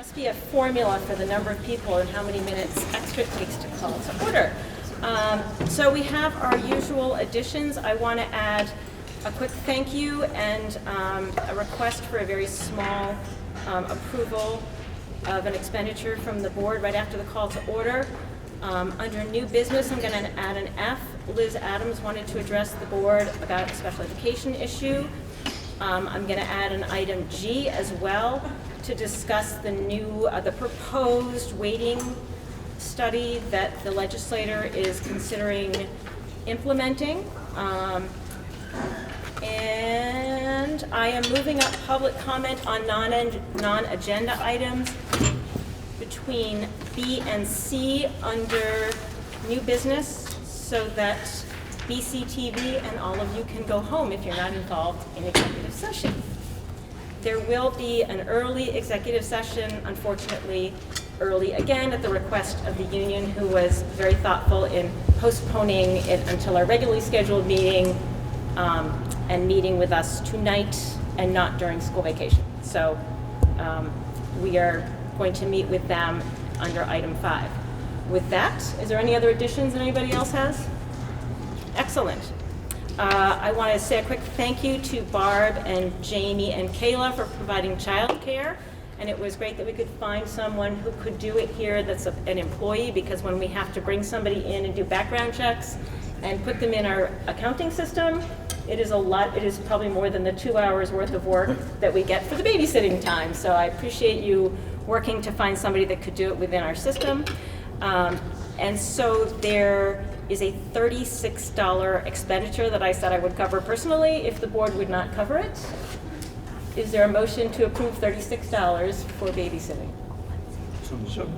Must be a formula for the number of people and how many minutes extra it takes to call to order. So we have our usual additions. I want to add a quick thank you and a request for a very small approval of an expenditure from the board right after the call to order. Under new business, I'm going to add an F. Liz Adams wanted to address the board about a special education issue. I'm going to add an item G as well to discuss the proposed weighting study that the legislator is considering implementing. And I am moving up public comment on non-agenda items between B and C under new business so that BCTV and all of you can go home if you're not involved in executive session. There will be an early executive session, unfortunately early again at the request of the union, who was very thoughtful in postponing it until our regularly scheduled meeting and meeting with us tonight and not during school vacation. So we are going to meet with them under item 5. With that, is there any other additions that anybody else has? Excellent. I want to say a quick thank you to Barb and Jamie and Kayla for providing childcare. And it was great that we could find someone who could do it here that's an employee, because when we have to bring somebody in and do background checks and put them in our accounting system, it is a lot. It is probably more than the 2 hours worth of work that we get for the babysitting time. So I appreciate you working to find somebody that could do it within our system. And so there is a $36 expenditure that I said I would cover personally if the board would not cover it. Is there a motion to approve $36 for babysitting? So.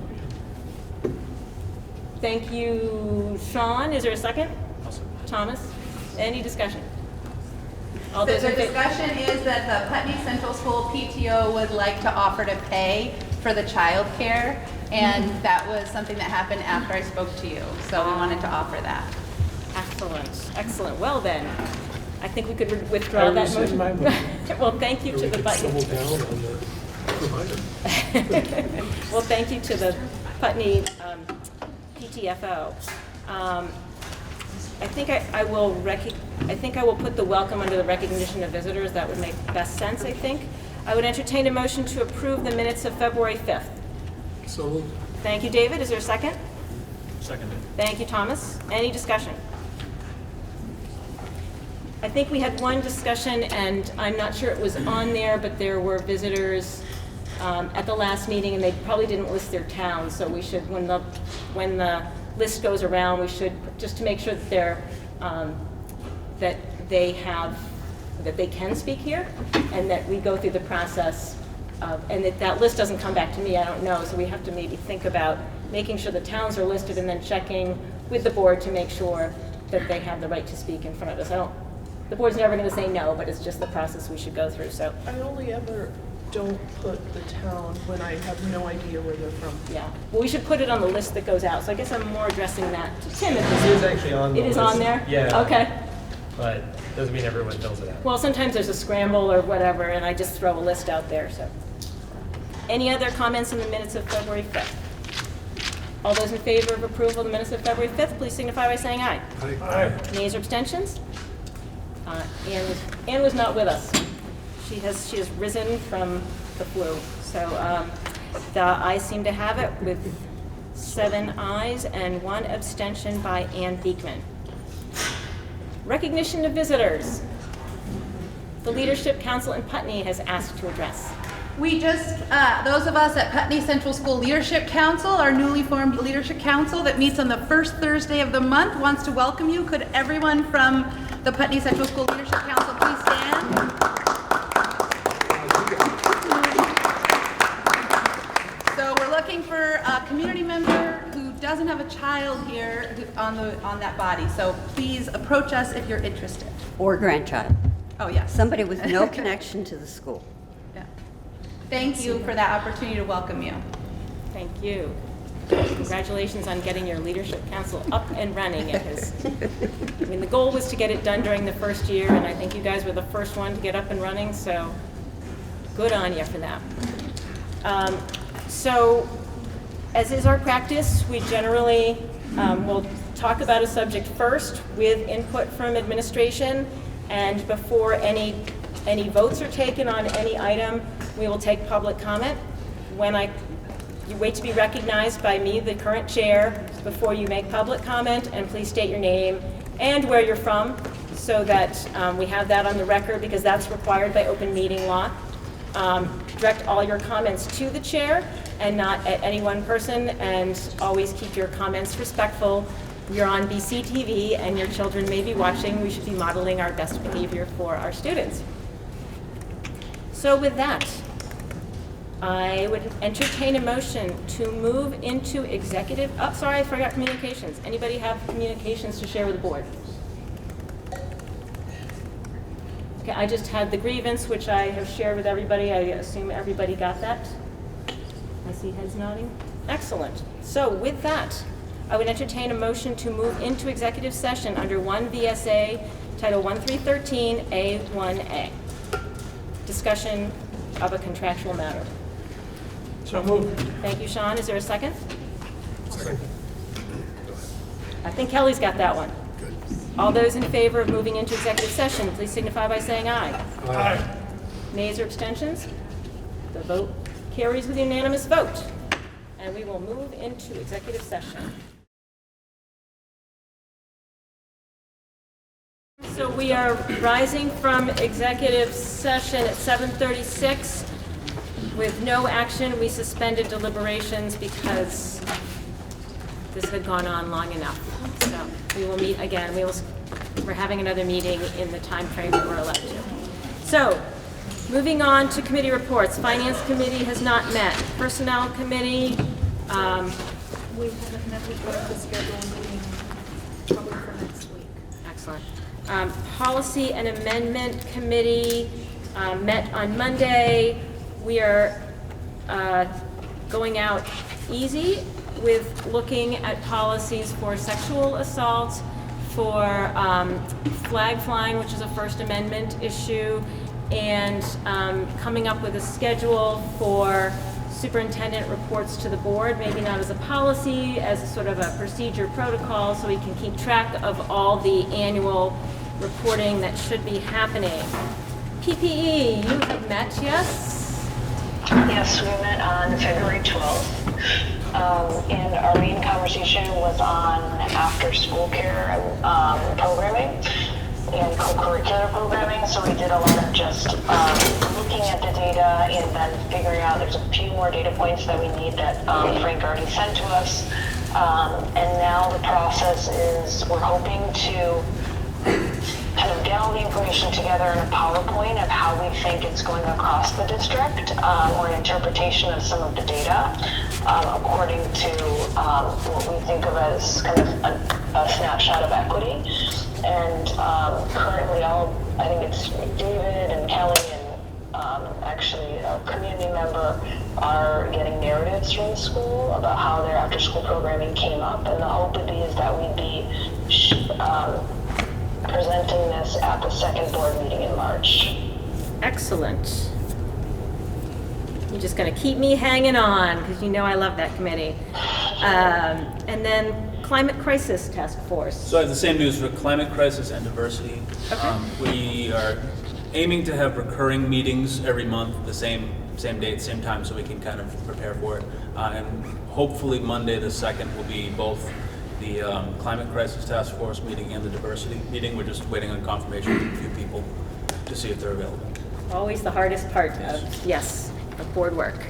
Thank you, Sean. Is there a second? Thomas? Any discussion? All those The in favor? discussion is that the Putney Central School PTO would like to offer to pay for the child care, and that was something that happened after I spoke to you, so we wanted to offer that. Excellent, excellent. Well then, I think we could withdraw that motion. Well, thank you to the Putney. Down on the provider. Well, thank you to the Putney PTFO. I think I will put the welcome under the recognition of visitors. That would make best sense, I think. I would entertain a motion to approve the minutes of February 5th. So. Thank you, David. Is there a second? Seconded. Thank you, Thomas. Any discussion? I think we had one discussion, and I'm not sure it was on there, but there were visitors at the last meeting, and they probably didn't list their town. So we should, when the list goes around, we should, just to make sure that they're that they can speak here, and that we go through the process of, and that list doesn't come back to me. I don't know. So we have to maybe think about making sure the towns are listed, and then checking with the board to make sure that they have the right to speak in front of us. The board's never going to say no, but it's just the process we should go through. So I only ever don't put the town when I have no idea where they're from. yeah, well, we should put it on the list that goes out. So I guess I'm more addressing that to Tim. It is actually on the It is list. on there? Yeah. Okay. But doesn't mean everyone fills it out. Well, sometimes there's a scramble or whatever, and I just throw a list out there. So, any other comments on the minutes of February 5th? All those in favor of approval of the minutes of February 5th, please signify by saying aye. Aye. Nays or abstentions? Ann was not with us. She has risen from the flu. So the ayes seem to have it with 7 ayes and 1 abstention by Ann Beekman. Recognition of visitors. The Leadership Council in Putney has asked to address. We just, those of us at Putney Central School Leadership Council, our newly formed Leadership Council that meets on the first Thursday of the month, wants to welcome you. Could everyone from the Putney Central School Leadership Council please stand? So we're looking for a community member who doesn't have a child here on that body. So please approach us if you're interested. Or grandchild. Oh, yes. Somebody with no connection to the school. Yeah. Thank you for that opportunity to welcome you. Thank you. Congratulations on getting your Leadership Council up and running. The goal was to get it done during the first year, and I think you guys were the first one to get up and running, so good on you for that. So, as is our practice, we generally will talk about a subject first with input from administration, and before any votes are taken on any item, we will take public comment. You wait to be recognized by me, the current chair, before you make public comment, and please state your name and where you're from, so that we have that on the record, because that's required by open meeting law. Direct all your comments to the chair and not at any one person, and always keep your comments respectful. You're on BC TV and your children may be watching. We should be modeling our best behavior for our students. So with that, I would entertain a motion to move into executive, oh, sorry, I forgot communications. Anybody have communications to share with the board? Okay, I just had the grievance, which I have shared with everybody. I assume everybody got that. I see heads nodding. Excellent. So with that, I would entertain a motion to move into executive session under 1 VSA Title 1313 A1A. Discussion of a contractual matter. So moved. Thank you, Sean. Is there a second? Second. I think Kelly's got that one. All those in favor of moving into executive session, please signify by saying aye. Aye. Nays or abstentions? The vote carries with unanimous vote. And we will move into executive session. So we are rising from executive session at 7:36 with no action. We suspended deliberations because this had gone on long enough. So we will meet again. We're having another meeting in the time frame that we're allowed to. So moving on to committee reports. Finance Committee has not met. Personnel Committee, We haven't met with the schedule meeting probably for next week. excellent. Policy and Amendment Committee met on Monday. We are going out easy with looking at policies for sexual assault, for flag flying, which is a First Amendment issue, and coming up with a schedule for superintendent reports to the board, maybe not as a policy, as a sort of a procedure protocol, so we can keep track of all the annual reporting that should be happening. PPE, you have met, yes? Yes, we met on February 12th, and our main conversation was on after-school care programming and co-curricular programming. So we did a lot of just looking at the data and then figuring out there's a few more data points that we need that Frank already sent to us. And now the process is we're hoping to kind of get all the information together in a PowerPoint of how we think it's going across the district, or an interpretation of some of the data according to what we think of as kind of a snapshot of equity. And currently I think it's David and Kelly and actually a community member are getting narratives from the school about how their after-school programming came up, and the hope would be is that we'd be presenting this at the second board meeting in March. Excellent. You're just going to keep me hanging on, because you know I love that committee. And then Climate Crisis Task Force. So I have the same news for climate crisis and diversity. Okay. We are aiming to have recurring meetings every month, the same date, same time, so we can kind of prepare for it. And hopefully Monday the 2nd will be both the Climate Crisis Task Force meeting and the diversity meeting. We're just waiting on confirmation from a few people to see if they're available. Always the hardest part of board work.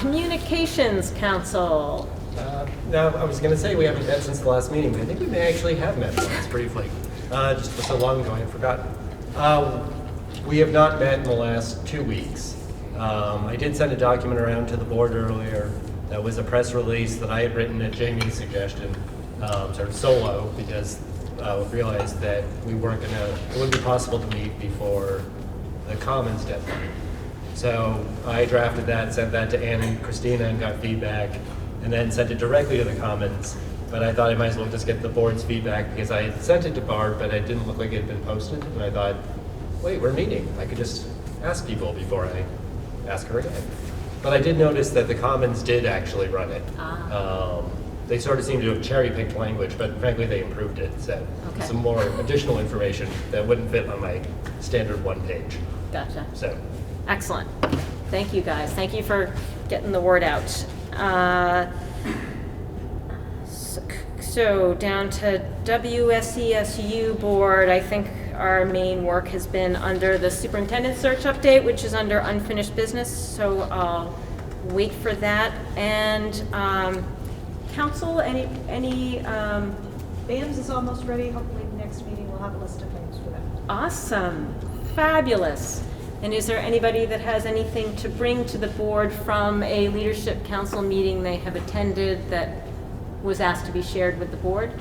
Communications Council. Now, I was going to say we haven't met since the last meeting, but I think we may actually have met once briefly. Just so long ago, I had forgotten. We have not met in the last 2 weeks. I did send a document around to the board earlier. That was a press release that I had written at Jamie's suggestion, sort of solo, because I realized that it wouldn't be possible to meet before the Commons deadline. So I drafted that, sent that to Ann and Christina and got feedback, and then sent it directly to the Commons. But I thought I might as well just get the board's feedback, because I had sent it to Barb, but it didn't look like it had been posted. And I thought, wait, we're meeting. I could just ask people before I ask her again. But I did notice that the Commons did actually run it. They sort of seem to have cherry-picked language, but frankly, they improved it. So Okay. some more additional information that wouldn't fit on my standard one page. Gotcha. So Excellent. Thank you, guys. Thank you for getting the word out. So down to WSESU board, I think our main work has been under the superintendent search update, which is under unfinished business, so I'll wait for that. And council, any BAMS is almost ready. Hopefully next meeting we'll have a list of names for that. awesome, fabulous. And is there anybody that has anything to bring to the board from a leadership council meeting they have attended that was asked to be shared with the board?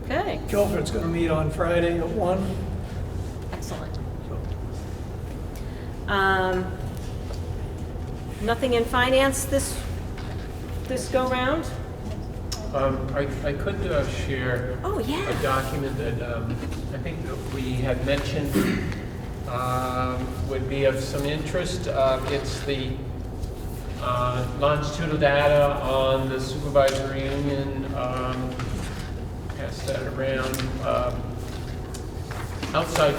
Okay, Guilford's going to meet on Friday at 1. excellent. Nothing in finance this go-round? I could share Oh, yeah. a document that I think that we had mentioned would be of some interest. It's the longitudinal data on the supervisory union, pass that around, outside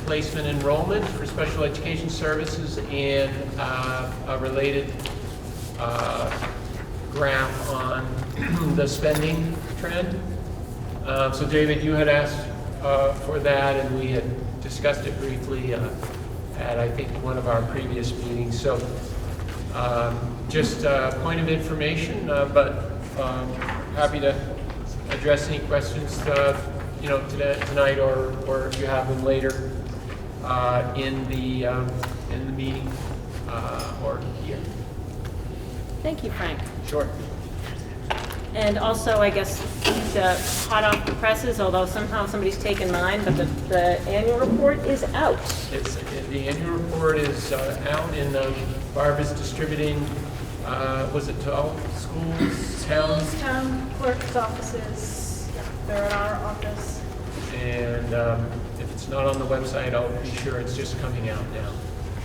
placement enrollment for special education services and a related graph on the spending trend. So David, you had asked for that, and we had discussed it briefly at, I think, one of our previous meetings. So just a point of information, but happy to address any questions tonight, or if you have them later in the meeting or here. Thank you, Frank. Sure. And also, I guess, the hot off the presses, although somehow somebody's taken mine, but the annual report is out. The annual report is out, and Barbara's distributing, was it to all schools, towns? Schools, town clerk's offices, yeah, they're at our office. And if it's not on the website, I'll be sure it's just coming out now.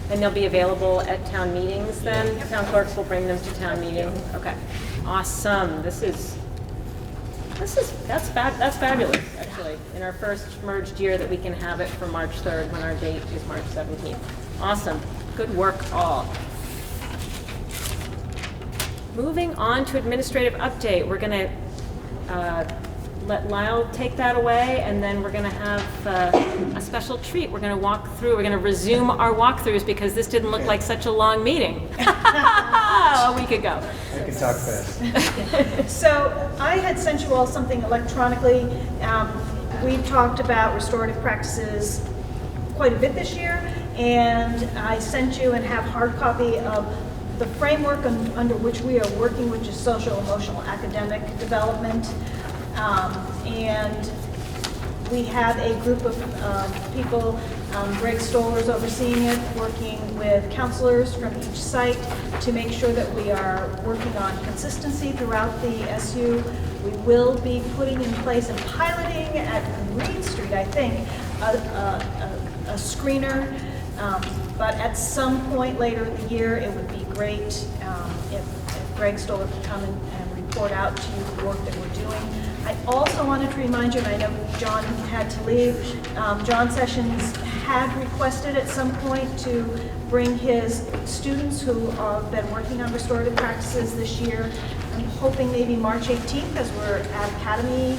And they'll be available at town meetings then? Yeah. Town clerks will bring them to town meeting? Okay. Awesome. That's fabulous, actually. In our first merged year that we can have it for March 3rd when our date is March 17th. Awesome. Good work, all. Moving on to administrative update, we're going to let Lyle take that away, and then we're going to have a special treat. We're going to walk through, we're going to resume our walkthroughs because this didn't look like such a long meeting a week ago. I can talk fast. So I had sent you all something electronically. We talked about restorative practices quite a bit this year, and I sent you and have hard copy of the framework under which we are working, which is social, emotional, academic development. And we have a group of people, Greg Stoller's overseeing it, working with counselors from each site to make sure that we are working on consistency throughout the SU. We will be putting in place and piloting at Green Street, I think, a screener. But at some point later in the year, it would be great if Greg Stoller could come and report out to you the work that we're doing. I also wanted to remind you, and I know John had to leave, John Sessions had requested at some point to bring his students who have been working on restorative practices this year. I'm hoping maybe March 18th, as we're at Academy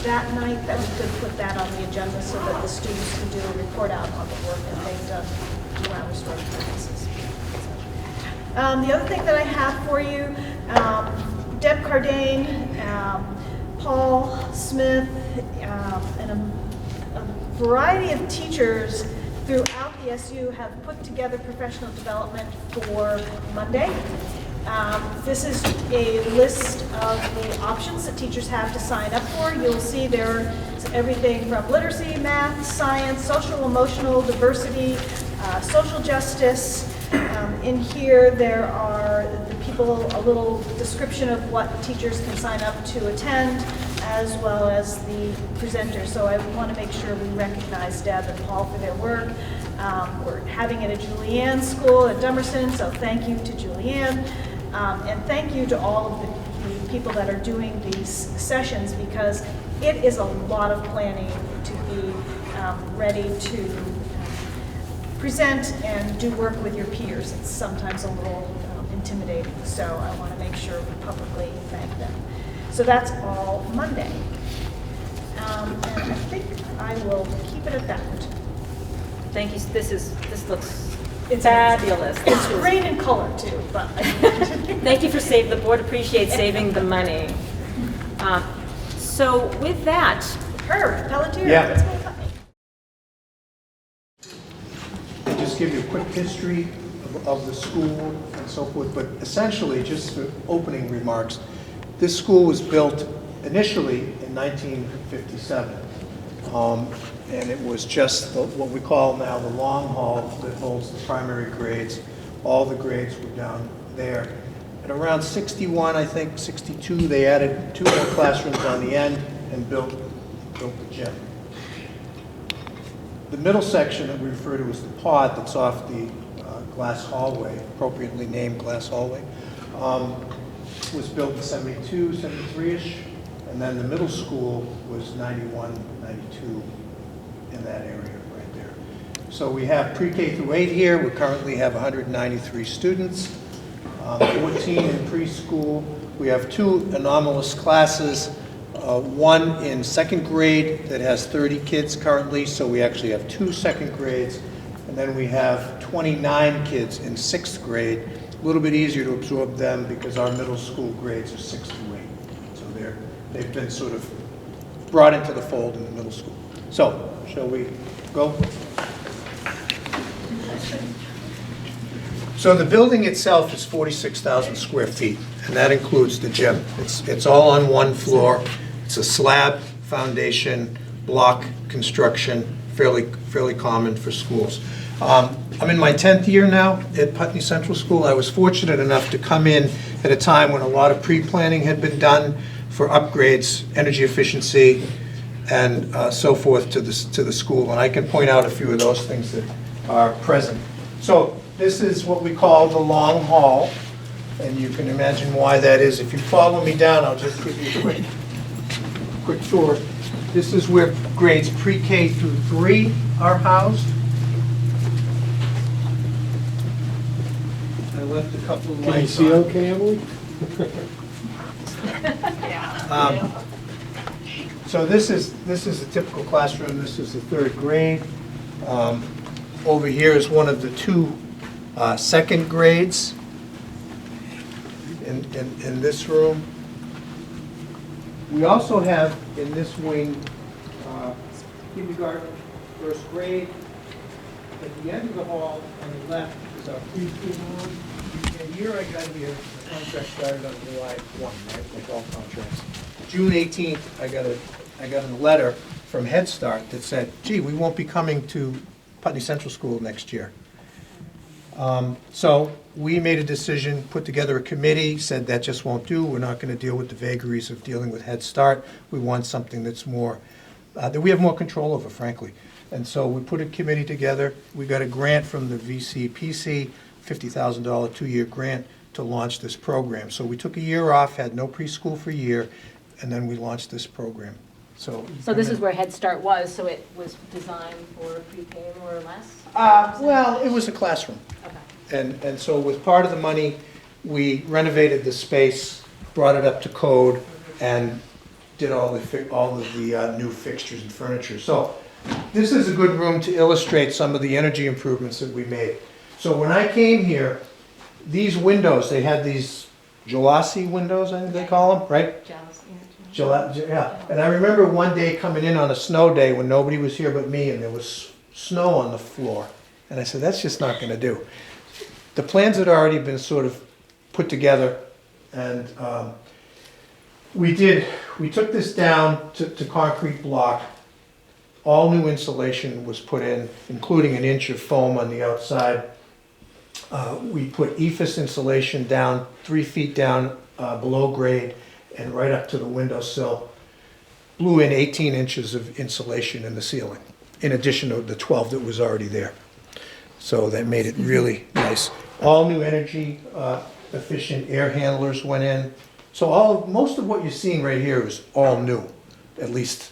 that night, that we could put that on the agenda so that the students can do a report out on the work that they've done around restorative practices. The other thing that I have for you, Deb Cardane, Paul Smith, and a variety of teachers throughout the SU have put together professional development for Monday. This is a list of the options that teachers have to sign up for. You'll see there's everything from literacy, math, science, social, emotional, diversity, social justice. In here, there are the people, a little description of what teachers can sign up to attend, as well as the presenters. So I want to make sure we recognize Deb and Paul for their work. We're having it at Julianne's school at Dummerston, so thank you to Julianne. And thank you to all of the people that are doing these sessions, because it is a lot of planning to be ready to present and do work with your peers. It's sometimes a little intimidating, so I want to make sure we publicly thank them. So that's all Monday. And I think I will keep it at that. Thank you. This looks It's fabulous. It's great in color too, but. Thank you for saving, the board appreciates saving the money. So with that, Herb Pelletier, Yeah. let's go. Just give you a quick history of the school and so forth, but essentially, just for opening remarks, this school was built initially in 1957, and it was just what we call now the long hall that holds the primary grades. All the grades were down there. At around 61, I think, 62, they added 2 more classrooms on the end and built the gym. The middle section that we refer to as the pod that's off the glass hallway, appropriately named glass hallway, was built in 72, 73-ish, and then the middle school was 91, 92 in that area right there. So we have pre-K through 8 here. We currently have 193 students, 14 in preschool. We have 2 anomalous classes, one in second grade that has 30 kids currently, so we actually have 2 second grades. And then we have 29 kids in 6th grade. A little bit easier to absorb them because our middle school grades are 6 through 8. So they've been sort of brought into the fold in the middle school. So, shall we go? So the building itself is 46,000 square feet, and that includes the gym. It's all on one floor. It's a slab foundation, block construction, fairly common for schools. I'm in my 10th year now at Putney Central School. I was fortunate enough to come in at a time when a lot of pre-planning had been done for upgrades, energy efficiency, and so forth to the school. And I can point out a few of those things that are present. So this is what we call the long hall, and you can imagine why that is. If you follow me down, I'll just give you a quick tour. This is where grades pre-K through 3 are housed. I left a couple of lights on. Can you see okay, Emily? So this is a typical classroom. This is the 3rd grade. Over here is one of the 2 second grades in this room. We also have in this wing kindergarten, 1st grade. At the end of the hall on the left is our preschool room. And here I got here, the contract started on July 1, right, like all contracts. June 18th, I got a letter from Head Start that said, gee, we won't be coming to Putney Central School next year. So we made a decision, put together a committee, said that just won't do. We're not going to deal with the vagaries of dealing with Head Start. We want something that's more, that we have more control over, frankly. And so we put a committee together. We got a grant from the VCPC, $50,000 2-year grant to launch this program. So we took a year off, had no preschool for a year, and then we launched this program. So this is where Head Start was, so it was designed for pre-K more or less? Well, it was a classroom. Okay. And so with part of the money, we renovated the space, brought it up to code, and did all of the new fixtures and furniture. So this is a good room to illustrate some of the energy improvements that we made. So when I came here, these windows, they had these Gelasi windows, I think they call them, right? Yeah. And I remember one day coming in on a snow day when nobody was here but me, and there was snow on the floor. And I said, that's just not going to do. The plans had already been sort of put together, and we took this down to concrete block. All new insulation was put in, including an inch of foam on the outside. We put EFIS insulation down 3 feet down below grade and right up to the windowsill. blew in 18 inches of insulation in the ceiling, in addition to the 12 that was already there. So that made it really nice. All new energy efficient air handlers went in. So most of what you're seeing right here is all new, at least,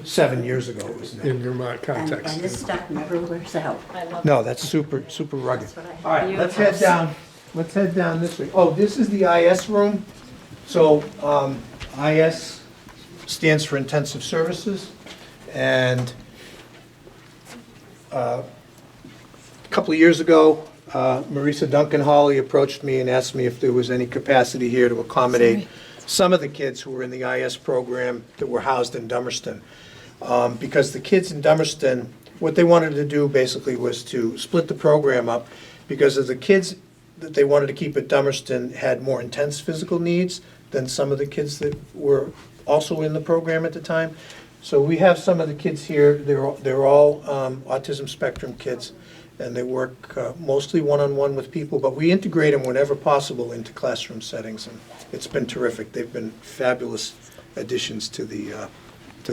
7 years ago it was new. In Vermont context. And this stuff never wears out. No, I super rugged. That's what I- All right, let's head down this way. Oh, this is the IS room. So, IS stands for Intensive Services, and a couple of years ago, Marisa Duncan-Hawley approached me and asked me if there was any capacity here to accommodate some of the kids who were in the IS program that were housed in Dummerston. Because the kids in Dummerston, what they wanted to do basically was to split the program up, because of the kids that they wanted to keep at Dummerston had more intense physical needs than some of the kids that were also in the program at the time. So we have some of the kids here, they're all autism spectrum kids, and they work mostly one-on-one with people, but we integrate them whenever possible into classroom settings, and it's been terrific. They've been fabulous additions to the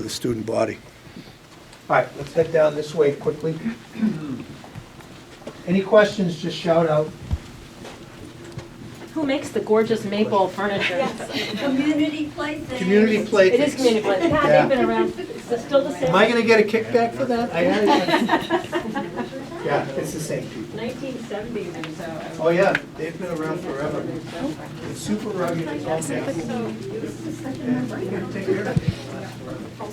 student body. All right, let's head down this way quickly. Any questions, just shout out. Who makes the gorgeous maple furniture? Community plaything. Community play. It is community play. God, Yeah. they've been around, it's still the same. Am I gonna get a kickback for that? Yeah, it's the same people. 1970s or so. Oh, yeah, they've been around forever. It's super rugged, it's all gas. Take care of it. Oh,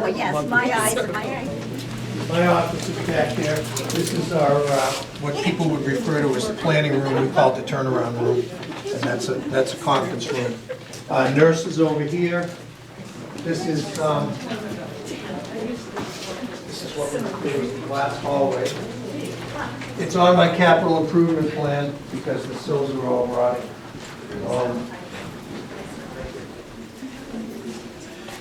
yes, my eyes. My office is back there. This is our, what people would refer to as the planning room. We call it the turnaround room. And that's a conference room. Nurse is over here. This is what we refer to as the glass hallway. It's on my capital improvement plan because the sills are all rotting.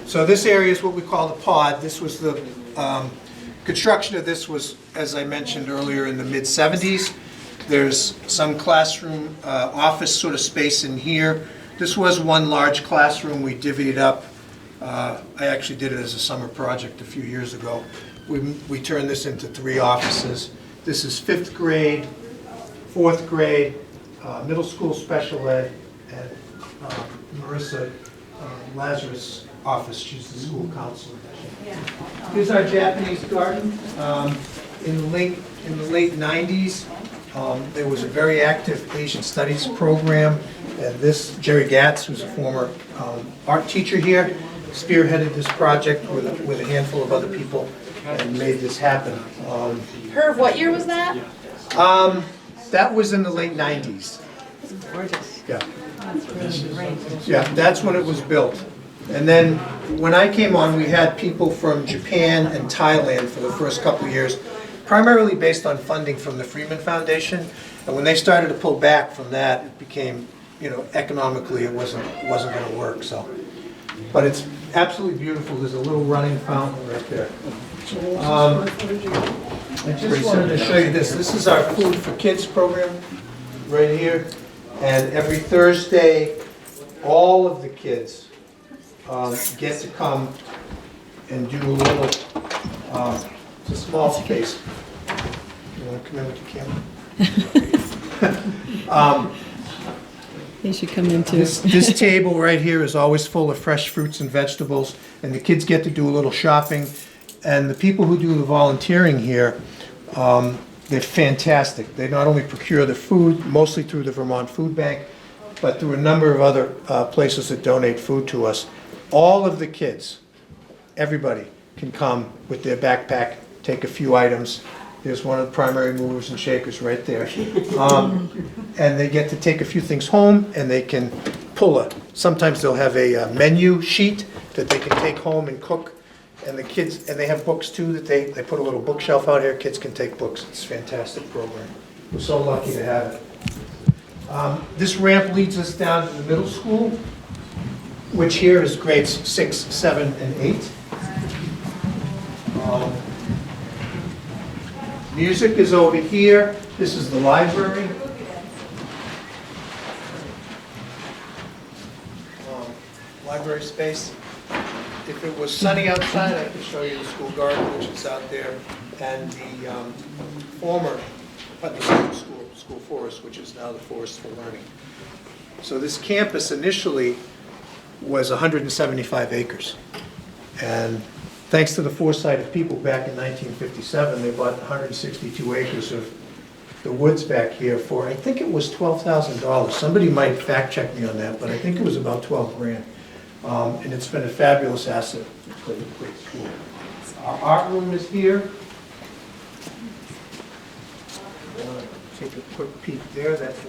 So this area is what we call the pod. This was the construction of this was, as I mentioned earlier, in the mid-70s. There's some classroom, office sort of space in here. This was one large classroom. We divvied it up. I actually did it as a summer project a few years ago. We turned this into 3 offices. This is 5th grade, 4th grade, middle school special ed, and Marissa Lazarus' office. She's the school counselor. Here's our Japanese garden. In the late 90s, there was a very active Asian studies program, and this Jerry Gatz, who's a former art teacher here, spearheaded this project with a handful of other people and made this happen. Herb, what year was that? That was in the late 90s. Gorgeous. Yeah. That's really great. Yeah, that's when it was built. And then when I came on, we had people from Japan and Thailand for the first couple of years, primarily based on funding from the Freeman Foundation. And when they started to pull back from that, it became, economically it wasn't going to work. So, but it's absolutely beautiful. There's a little running fountain right there. I just wanted to show you this. This is our Food for Kids program right here. And every Thursday, all of the kids get to come and do a little, it's a small space. You want to come in with the camera? They should come into. This table right here is always full of fresh fruits and vegetables, and the kids get to do a little shopping. And the people who do the volunteering here, they're fantastic. They not only procure the food, mostly through the Vermont Food Bank, but through a number of other places that donate food to us. All of the kids, everybody, can come with their backpack, take a few items. There's one of the primary movers and shakers right there. And they get to take a few things home, and they can pull sometimes they'll have a menu sheet that they can take home and cook. And the kids, and they have books too, that they put a little bookshelf out here. Kids can take books. It's a fantastic program. We're so lucky to have it. This ramp leads us down to the middle school, which here is grades 6, 7, and 8. Music is over here. This is the library. Library space. if it was sunny outside, I could show you the school garden, which is out there, and the former Putney Central School Forest, which is now the Forest for Learning. So this campus initially was 175 acres. And thanks to the foresight of people back in 1957, they bought 162 acres of the woods back here for, I think it was $12,000. Somebody might fact check me on that, but I think it was about 12 grand. And it's been a fabulous asset. Great school. Our art room is here. Take a quick peek there. That's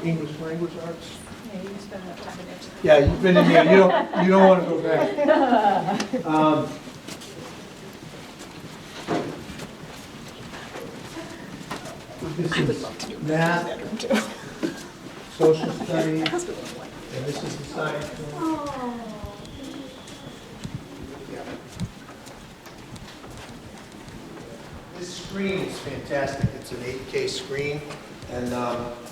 English language arts. Yeah, you spend enough time in there. Yeah, you've been in there. You don't want to go back. This is math, social studies, and this is the science room. Yeah. This screen is fantastic. It's an 8K screen, and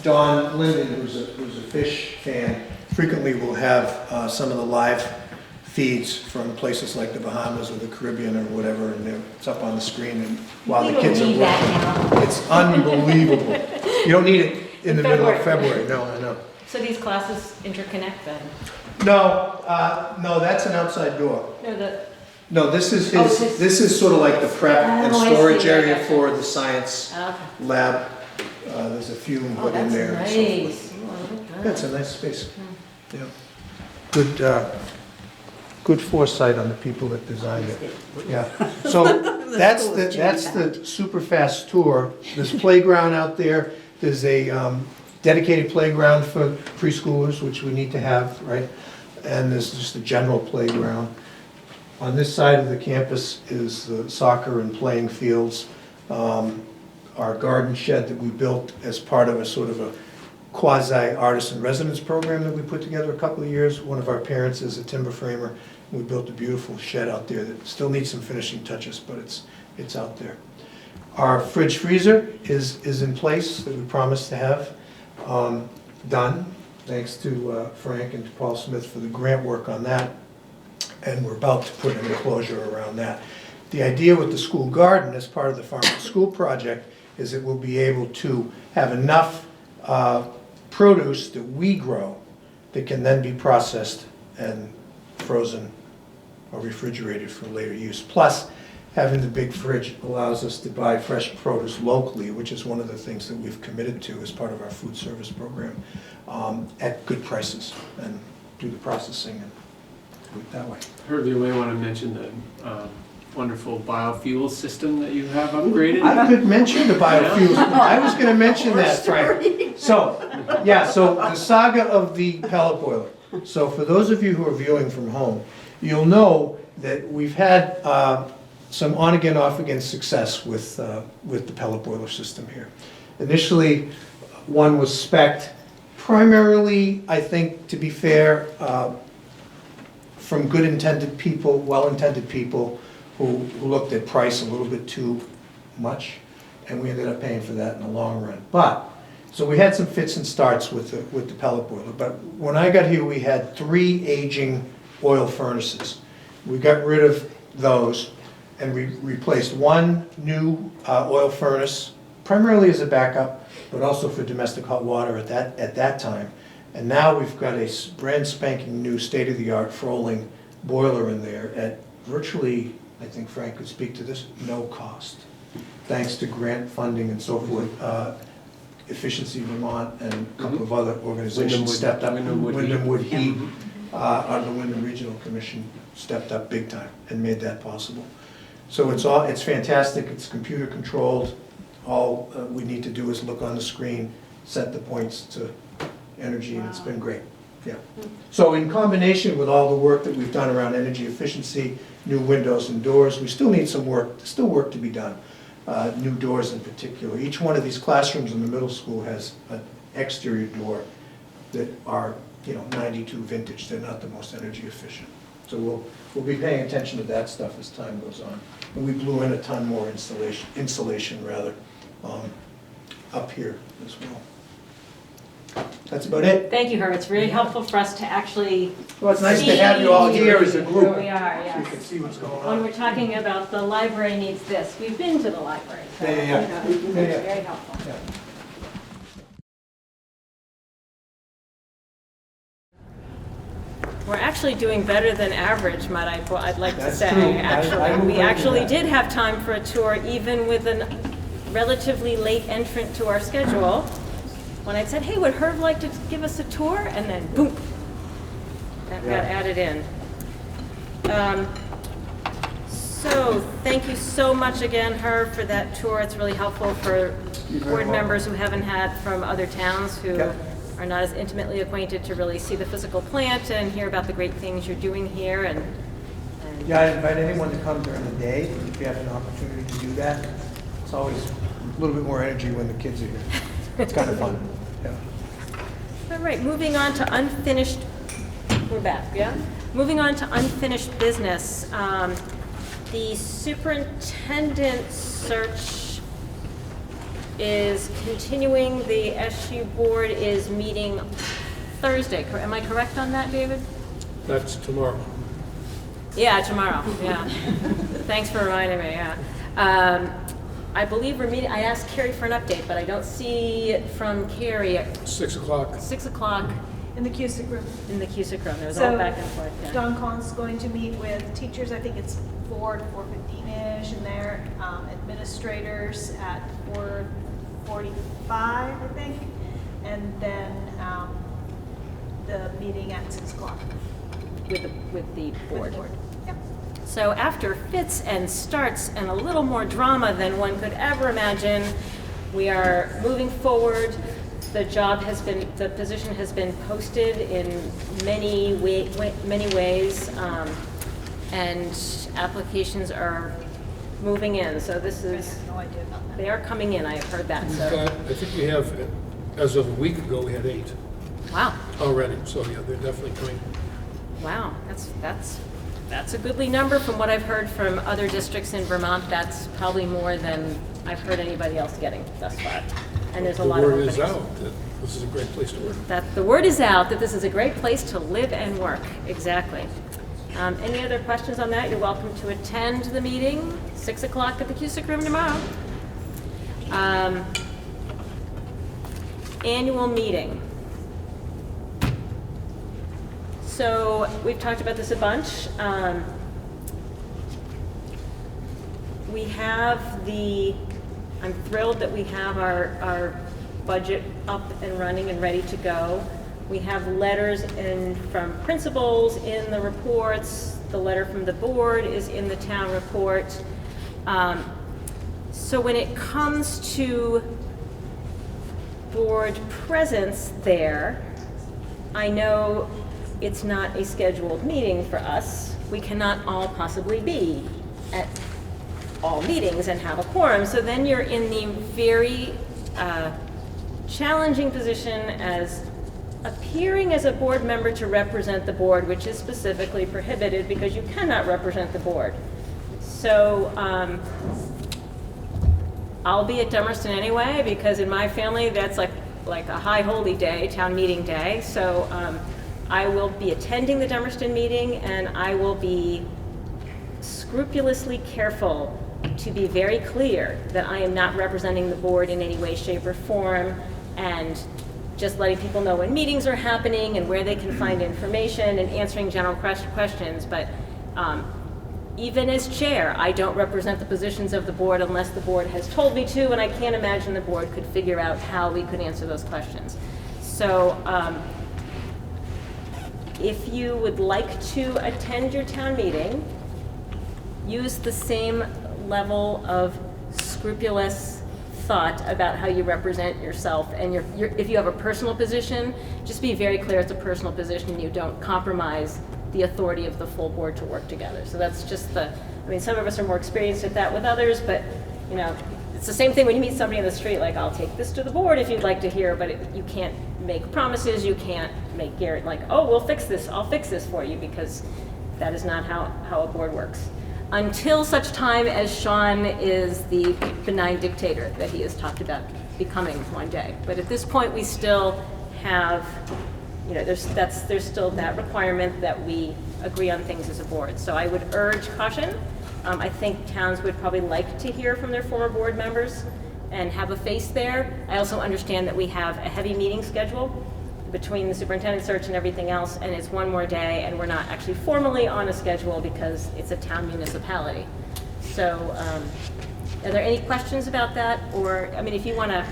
Don Linden, who's a fish fan, frequently will have some of the live feeds from places like the Bahamas or the Caribbean or whatever, and it's up on the screen, and while the kids are working, it's unbelievable. You don't need it in the middle of February. No, I know. So these classes interconnect then? No, no, that's an outside door. No, No, this is his. This is sort of like the prep and storage area for the science lab. There's a few put in there. That's And nice. so forth. Yeah, it's a nice space. Yeah. Good. Good foresight on the people that designed it. Yeah. So that's the super fast tour. There's playground out there. There's a dedicated playground for preschoolers, which we need to have, right? And there's just a general playground. On this side of the campus is the soccer and playing fields. Our garden shed that we built as part of a sort of a quasi-artisan residence program that we put together a couple of years. One of our parents is a timber framer. We built a beautiful shed out there that still needs some finishing touches, but it's out there. Our fridge freezer is in place that we promised to have done, thanks to Frank and to Paul Smith for the grant work on that. And we're about to put an enclosure around that. The idea with the school garden as part of the Farm to School project is that we'll be able to have enough produce that we grow that can then be processed and frozen or refrigerated for later use. Plus, having the big fridge allows us to buy fresh produce locally, which is one of the things that we've committed to as part of our food service program, at good prices, and do the processing and do it that way. Herbie, you may want to mention the wonderful biofuel system that you have upgraded. I could mention the biofuels. I was going to mention that, Frank. So, yeah, so the saga of the pellet boiler. So for those of you who are viewing from home, you'll know that we've had some on-again, off-again success with the pellet boiler system here. Initially, one was spec'd primarily, I think, to be fair, from good intended people, well-intended people who looked at price a little bit too much, and we ended up paying for that in the long run. But, so we had some fits and starts with the pellet boiler, but when I got here, we had 3 aging oil furnaces. We got rid of those, and we replaced one new oil furnace, primarily as a backup, but also for domestic hot water at that time. And now we've got a brand spanking new state-of-the-art Froling boiler in there at virtually, I think Frank could speak to this, no cost. Thanks to grant funding and so forth. Efficiency Vermont and a couple of other organizations stepped up. Wyndham Wood Heat, out of the Wyndham Regional Commission, stepped up big time and made that possible. So it's fantastic. It's computer controlled. All we need to do is look on the screen, set the points to energy, and it's been great. Yeah. So in combination with all the work that we've done around energy efficiency, new windows and doors, we still need some work, still work to be done. New doors in particular. Each one of these classrooms in the middle school has an exterior door that are, 92 vintage. They're not the most energy efficient. So we'll be paying attention to that stuff as time goes on. And we blew in a ton more insulation up here as well. That's about it. Thank you, Herb. It's really helpful for us to actually Well, it's nice to have you all here as a group. We are, You yes. can see what's going When on. we're talking about the library needs this, we've been to the library. So, Yeah. you know, it's Yeah. very helpful. Yeah. We're actually doing better than average, I'd like to That's say. true. I Actually, will we agree with actually that. did have time for a tour, even with a relatively late entrant to our schedule. When I said, hey, would Herb like to give us a tour? And then boom, that got added in. So thank you so much again, Herb, for that tour. It's really helpful for board members who haven't had from other towns who Yep. are not as intimately acquainted to really see the physical plant and hear about the great things you're doing here. And Yeah, I invite anyone to come during the day if you have an opportunity to do that. It's always a little bit more energy when the kids are here. It's kind of fun. Yeah. all right, moving on to unfinished, we're back, yeah? Moving on to unfinished business. The superintendent search is continuing. The SU board is meeting Thursday. Am I correct on that, David? That's tomorrow. Yeah, tomorrow, yeah. Thanks for reminding me, yeah. I believe we're meeting, I asked Carrie for an update, but I don't see it from Carrie at 6 o'clock. 6 o'clock In the Cusick room. in the Cusick room. There was So, all back and forth, yeah. Don Collins is going to meet with teachers, I think it's 4 to 4:15-ish, and their administrators at 4:45, I think, and then the meeting at 6 o'clock. With the With the board. Yep. So after fits and starts and a little more drama than one could ever imagine, we are moving forward. The position has been posted in many ways, and applications are moving in. So this I is, have no idea about that. they are coming in, I have heard that, We've so, got, I think we have, as of a week ago, we had 8 wow. already, so yeah, they're definitely coming. Wow, that's a goodly number from what I've heard from other districts in Vermont. That's probably more than I've heard anybody else getting thus far. And there's a lot of The word openings. is out that this is a great place to work. That the word is out that this is a great place to live and work. Exactly. Any other questions on that? You're welcome to attend the meeting, 6 o'clock at the Cusick Room tomorrow. Annual meeting. So we've talked about this a bunch. We have I'm thrilled that we have our budget up and running and ready to go. We have letters from principals in the reports. The letter from the board is in the town report. So when it comes to board presence there, I know it's not a scheduled meeting for us. We cannot all possibly be at all meetings and have a quorum. So then you're in the very challenging position as appearing as a board member to represent the board, which is specifically prohibited because you cannot represent the board. So I'll be at Dummerston anyway, because in my family, that's like a high holy day, town meeting day. So I will be attending the Dummerston meeting, and I will be scrupulously careful to be very clear that I am not representing the board in any way, shape, or form, and just letting people know when meetings are happening and where they can find information and answering general questions. But even as chair, I don't represent the positions of the board unless the board has told me to, and I can't imagine the board could figure out how we could answer those questions. So if you would like to attend your town meeting, use the same level of scrupulous thought about how you represent yourself. And if you have a personal position, just be very clear it's a personal position. You don't compromise the authority of the full board to work together. So that's just some of us are more experienced at that with others, but it's the same thing when you meet somebody in the street, like, I'll take this to the board if you'd like to hear, but you can't make promises, you can't make Garrett like, oh, we'll fix this, I'll fix this for you, because that is not how a board works. Until such time as Sean is the benign dictator that he has talked about becoming one day. But at this point, we still have, you know, there's still that requirement that we agree on things as a board. So I would urge caution. I think towns would probably like to hear from their former board members and have a face there. I also understand that we have a heavy meeting schedule between the superintendent search and everything else, and it's one more day, and we're not actually formally on a schedule because it's a town municipality. So are there any questions about that? Or, I mean, if you want to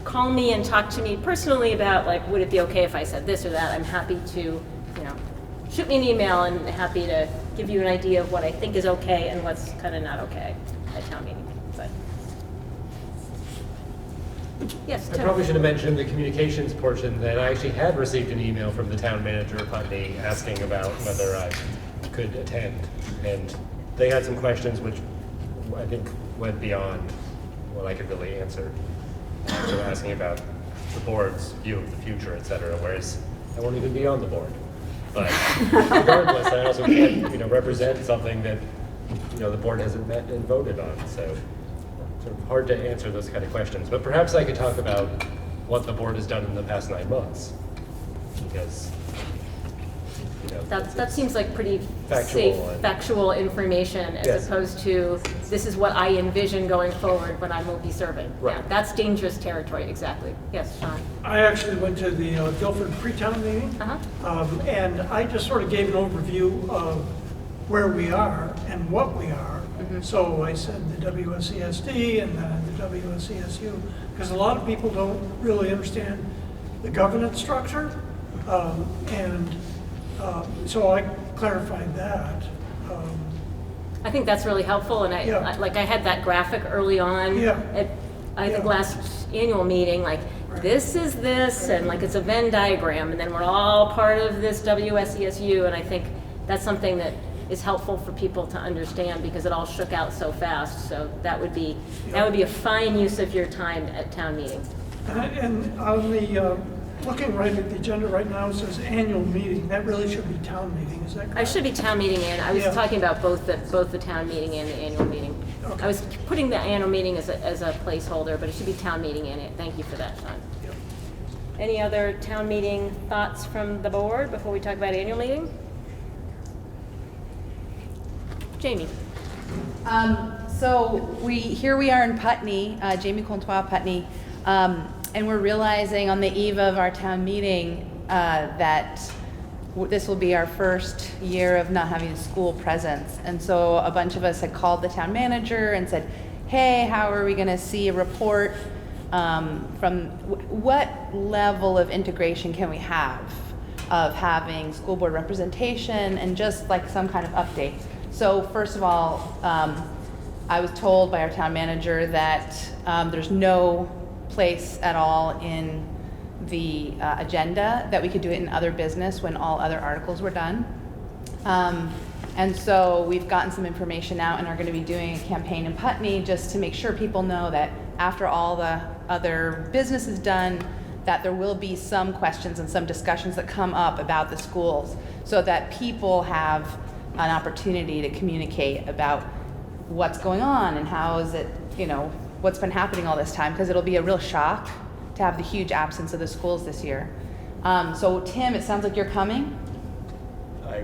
call me and talk to me personally about, like, would it be okay if I said this or that, I'm happy to, you know, shoot me an email and happy to give you an idea of what I think is okay and what's kind of not okay at town meeting. But yes, I Tim. probably should have mentioned the communications portion that I actually had received an email from the town manager of Putney asking about whether I could attend. And they had some questions which I think went beyond what I could really answer. So asking about the board's view of the future, et cetera, whereas I won't even be on the board. But regardless, I also can't, you know, represent something that, you know, the board hasn't met and voted on. So sort of hard to answer those kind of questions. But perhaps I could talk about what the board has done in the past 9 months, because, you know, That seems like pretty factual safe, and- factual information as Yes. opposed to, this is what I envision going forward when I will be serving. Right. Yeah, that's dangerous territory, exactly. Yes, Sean? I actually went to the Guilford pre-town meeting, Uh-huh. and I just sort of gave an overview of where we are and what we are. So I said the WSESD and the WSESU, because a lot of people don't really understand the governance structure, so I clarified that. I think that's really helpful, and Yeah. I had that graphic early on Yeah. at, I think Yeah. last annual meeting, like, Right. this is this, and like it's a Venn diagram, and then we're all part of this WSESU, and I think that's something that is helpful for people to understand because it all shook out so fast. So that would be a fine use of your time at town meeting. And on the, looking right at the agenda right now, it says annual meeting. That really should be town meeting, is that correct? I should be town meeting and I was Yeah. talking about both the town meeting and the annual meeting. Okay. I was putting the annual meeting as a placeholder, but it should be town meeting in it. Thank you for that, Sean. Yep. Any other town meeting thoughts from the board before we talk about annual meeting? Jamie? So here we are in Putney, Jamie Contois, Putney, and we're realizing on the eve of our town meeting that this will be our first year of not having a school presence. And so a bunch of us had called the town manager and said, hey, how are we going to see a report from what level of integration can we have of having school board representation and just like some kind of update. So first of all, I was told by our town manager that there's no place at all in the agenda that we could do it in other business when all other articles were done. And so we've gotten some information out and are going to be doing a campaign in Putney just to make sure people know that after all the other business is done, that there will be some questions and some discussions that come up about the schools so that people have an opportunity to communicate about what's going on and how is it, you know, what's been happening all this time, because it'll be a real shock to have the huge absence of the schools this year. So Tim, it sounds like you're coming. I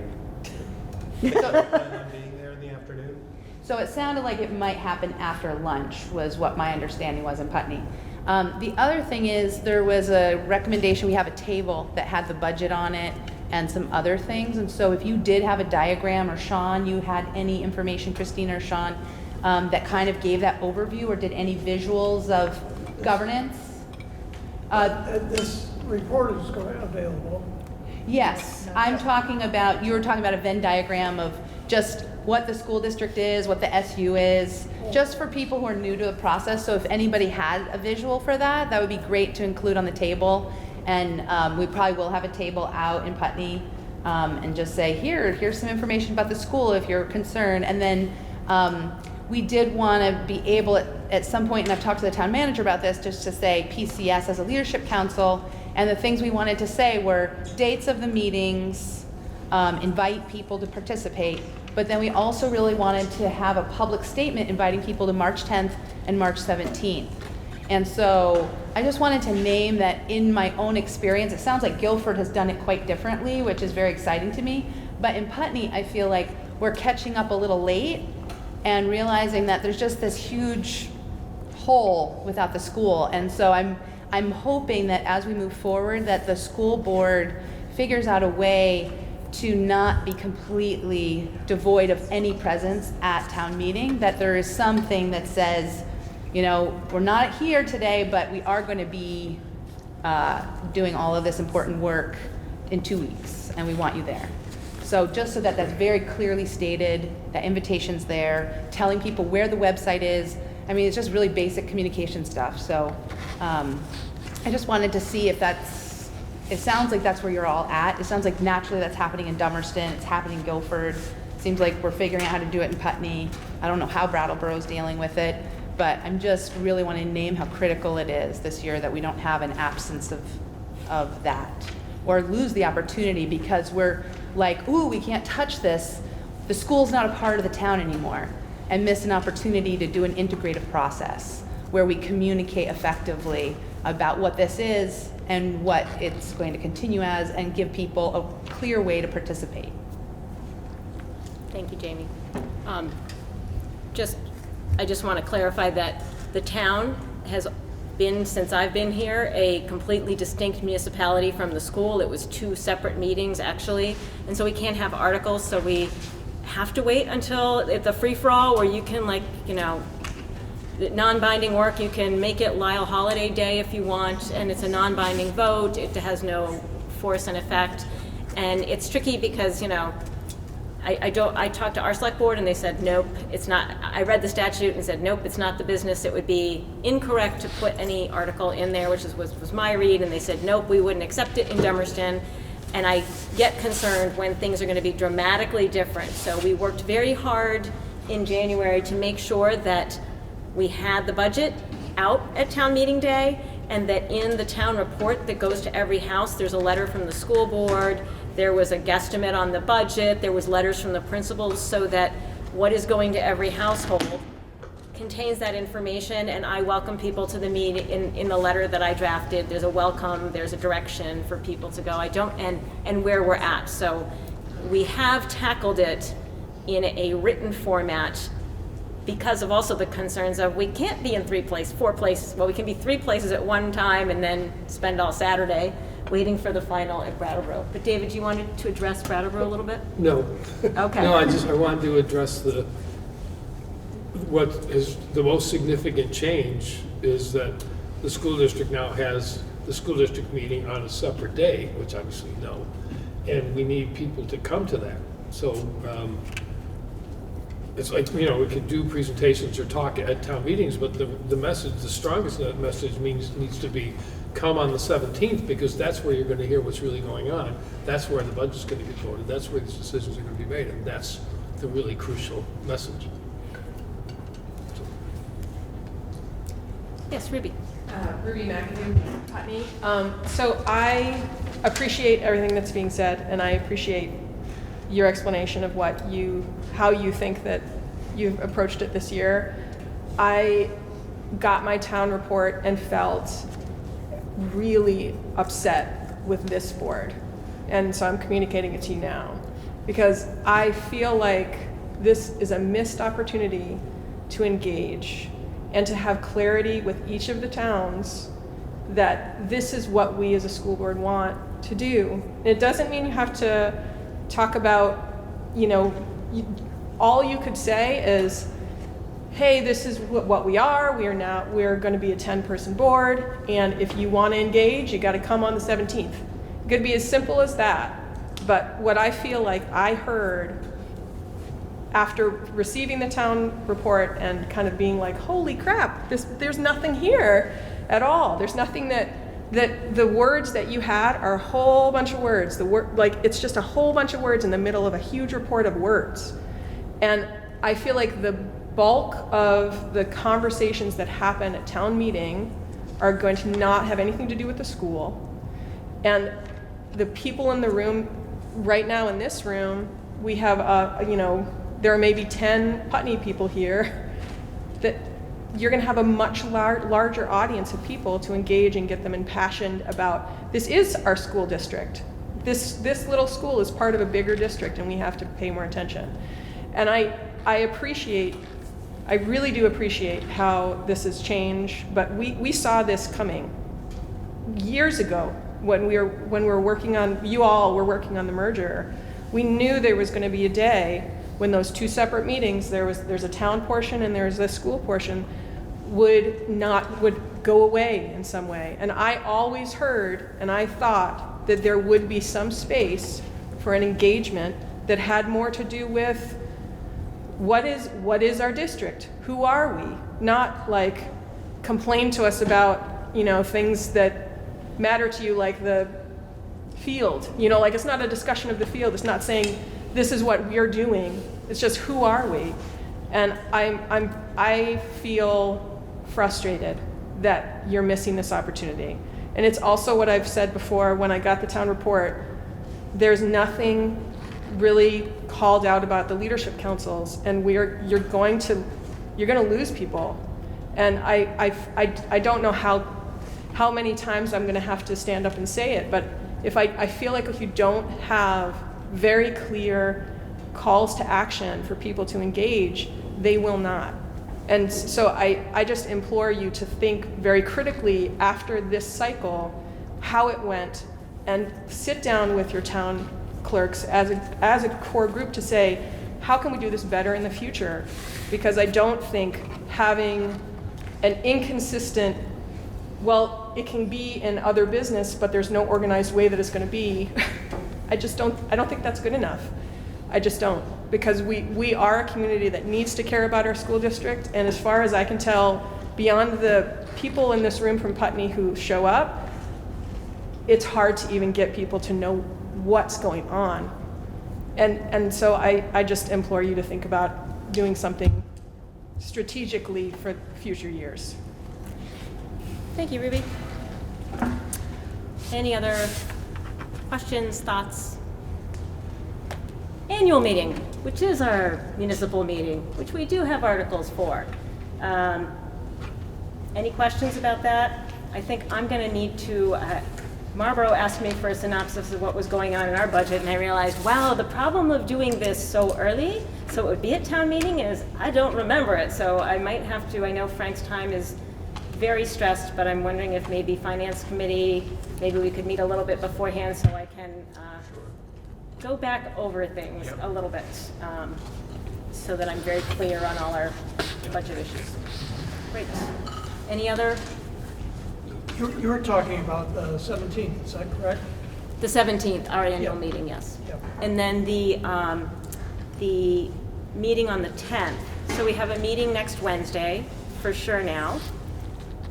plan on being there in the afternoon. So it sounded like it might happen after lunch was what my understanding was in Putney. The other thing is there was a recommendation, we have a table that had the budget on it and some other things. And so if you did have a diagram, or Sean, you had any information, Christina or Sean, that kind of gave that overview or did any visuals of governance? This report is available. Yes, I'm talking about, you were talking about a Venn diagram of just what the school district is, what the SU is, just for people who are new to the process. So if anybody had a visual for that, that would be great to include on the table. And we probably will have a table out in Putney and just say, here's some information about the school if you're concerned. And then we did want to be able at some point, and I've talked to the town manager about this, just to say PCS as a leadership council. And the things we wanted to say were dates of the meetings, invite people to participate. But then we also really wanted to have a public statement inviting people to March 10th and March 17th. And so I just wanted to name that in my own experience, it sounds like Guilford has done it quite differently, which is very exciting to me. But in Putney, I feel like we're catching up a little late and realizing that there's just this huge hole without the school. And so I'm hoping that as we move forward, that the school board figures out a way to not be completely devoid of any presence at town meeting, that there is something that says, you know, we're not here today, but we are going to be doing all of this important work in 2 weeks, and we want you there. So just so that that's very clearly stated, that invitation's there, telling people where the website is. I mean, it's just really basic communication stuff. So I just wanted to see if it sounds like that's where you're all at. It sounds like naturally that's happening in Dummerston, it's happening in Guilford. Seems like we're figuring out how to do it in Putney. I don't know how Brattleboro's dealing with it, but I'm just really wanting to name how critical it is this year that we don't have an absence of that, or lose the opportunity because we're like, ooh, we can't touch this. The school's not a part of the town anymore, and miss an opportunity to do an integrative process where we communicate effectively about what this is and what it's going to continue as, and give people a clear way to participate. Thank you, Jamie. I just want to clarify that the town has been, since I've been here, a completely distinct municipality from the school. It was 2 separate meetings, actually, and so we can't have articles, so we have to wait until it's a free-for-all where you can, like, you know, non-binding work, you can make it Lyle Holiday Day if you want, and it's a non-binding vote. It has no force and effect, and it's tricky because, you know, I talked to our select board and they said, nope, it's not. I read the statute and said, nope, it's not the business. It would be incorrect to put any article in there, which was my read, and they said, nope, we wouldn't accept it in Dummerston. And I get concerned when things are going to be dramatically different. So we worked very hard in January to make sure that we had the budget out at town meeting day, and that in the town report that goes to every house, there's a letter from the school board, there was a guesstimate on the budget, there was letters from the principals, so that what is going to every household contains that information. And I welcome people to the meeting. In the letter that I drafted, there's a welcome, there's a direction for people to go. And where we're at. So we have tackled it in a written format because of also the concerns of we can't be in 4 places. Well, we can be 3 places at one time and then spend all Saturday waiting for the final at Brattleboro. But David, do you want to address Brattleboro a little bit? No. Okay. No, I wanted to address what is the most significant change is that the school district now has the school district meeting on a separate day, which obviously no, and we need people to come to that. So it's like, you know, we can do presentations or talk at town meetings, but the message, the strongest message needs to be come on the 17th, because that's where you're going to hear what's really going on. That's where the budget's going to get voted. That's where these decisions are going to be made, and that's the really crucial message. Yes, Ruby. Ruby McAdoo, Putney. So I appreciate everything that's being said, and I appreciate your explanation of how you think that you've approached it this year. I got my town report and felt really upset with this board, and so I'm communicating it to you now, because I feel like this is a missed opportunity to engage and to have clarity with each of the towns that this is what we as a school board want to do. It doesn't mean you have to talk about, you know, all you could say is, hey, this is what we are. We're going to be a 10-person board, and if you want to engage, you got to come on the 17th. It could be as simple as that. But what I feel like I heard after receiving the town report and kind of being like, holy crap, there's nothing here at all. There's nothing that the words that you had are a whole bunch of words. It's just a whole bunch of words in the middle of a huge report of words. And I feel like the bulk of the conversations that happen at town meeting are going to not have anything to do with the school. And the people in the room right now in this room, we have, there are maybe 10 Putney people here that you're going to have a much larger audience of people to engage and get them impassioned about, this is our school district. This little school is part of a bigger district, and we have to pay more attention. And I really do appreciate how this has changed, but we saw this coming years ago when we were working on, you all were working on the merger. We knew there was going to be a day when those two separate meetings, there's a town portion and there's a school portion, would go away in some way. And I always heard, and I thought that there would be some space for an engagement that had more to do with what is our district? Who are we? Not like complain to us about, things that matter to you, like the field. Like it's not a discussion of the field. It's not saying this is what we're doing. It's just who are we? And I feel frustrated that you're missing this opportunity. And it's also what I've said before when I got the town report. There's nothing really called out about the leadership councils, and you're going to lose people. And I don't know how many times I'm going to have to stand up and say it, but I feel like if you don't have very clear calls to action for people to engage, they will not. And so I just implore you to think very critically after this cycle how it went, and sit down with your town clerks as a core group to say, how can we do this better in the future? Because I don't think having an inconsistent, well, it can be in other business, but there's no organized way that it's going to be. I don't think that's good enough. I just don't, because we are a community that needs to care about our school district, and as far as I can tell, beyond the people in this room from Putney who show up, it's hard to even get people to know what's going on. And so I just implore you to think about doing something strategically for future years. Thank you, Ruby. Any other questions, thoughts? Annual meeting, which is our municipal meeting, which we do have articles for. Any questions about that? I think I'm going to need to, Marlboro asked me for a synopsis of what was going on in our budget, and I realized, wow, the problem of doing this so early, so it would be at town meeting, is I don't remember it. So I might have to, I know Frank's time is very stressed, but I'm wondering if maybe Finance Committee, maybe we could meet a little bit beforehand so I can go back over things a little bit, so that I'm very clear on all our budget issues. Great. Any other? You were talking about the 17th, is that correct? The 17th, our annual meeting, yes. Yep. And then the meeting on the 10th. So we have a meeting next Wednesday, for sure now.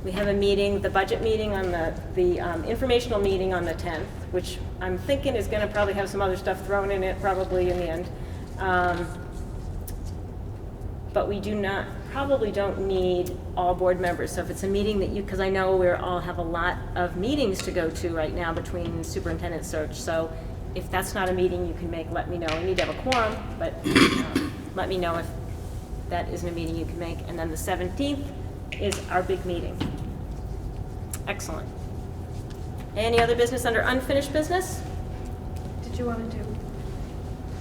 We have a meeting, the budget meeting on the informational meeting on the 10th, which I'm thinking is going to probably have some other stuff thrown in it probably in the end. But we probably don't need all board members. So if it's a meeting that because I know we all have a lot of meetings to go to right now between Superintendent Search. So if that's not a meeting you can make, let me know. We need to have a quorum, but let me know if that isn't a meeting you can make. And then the 17th is our big meeting. Excellent. Any other business under unfinished business? Did you want to do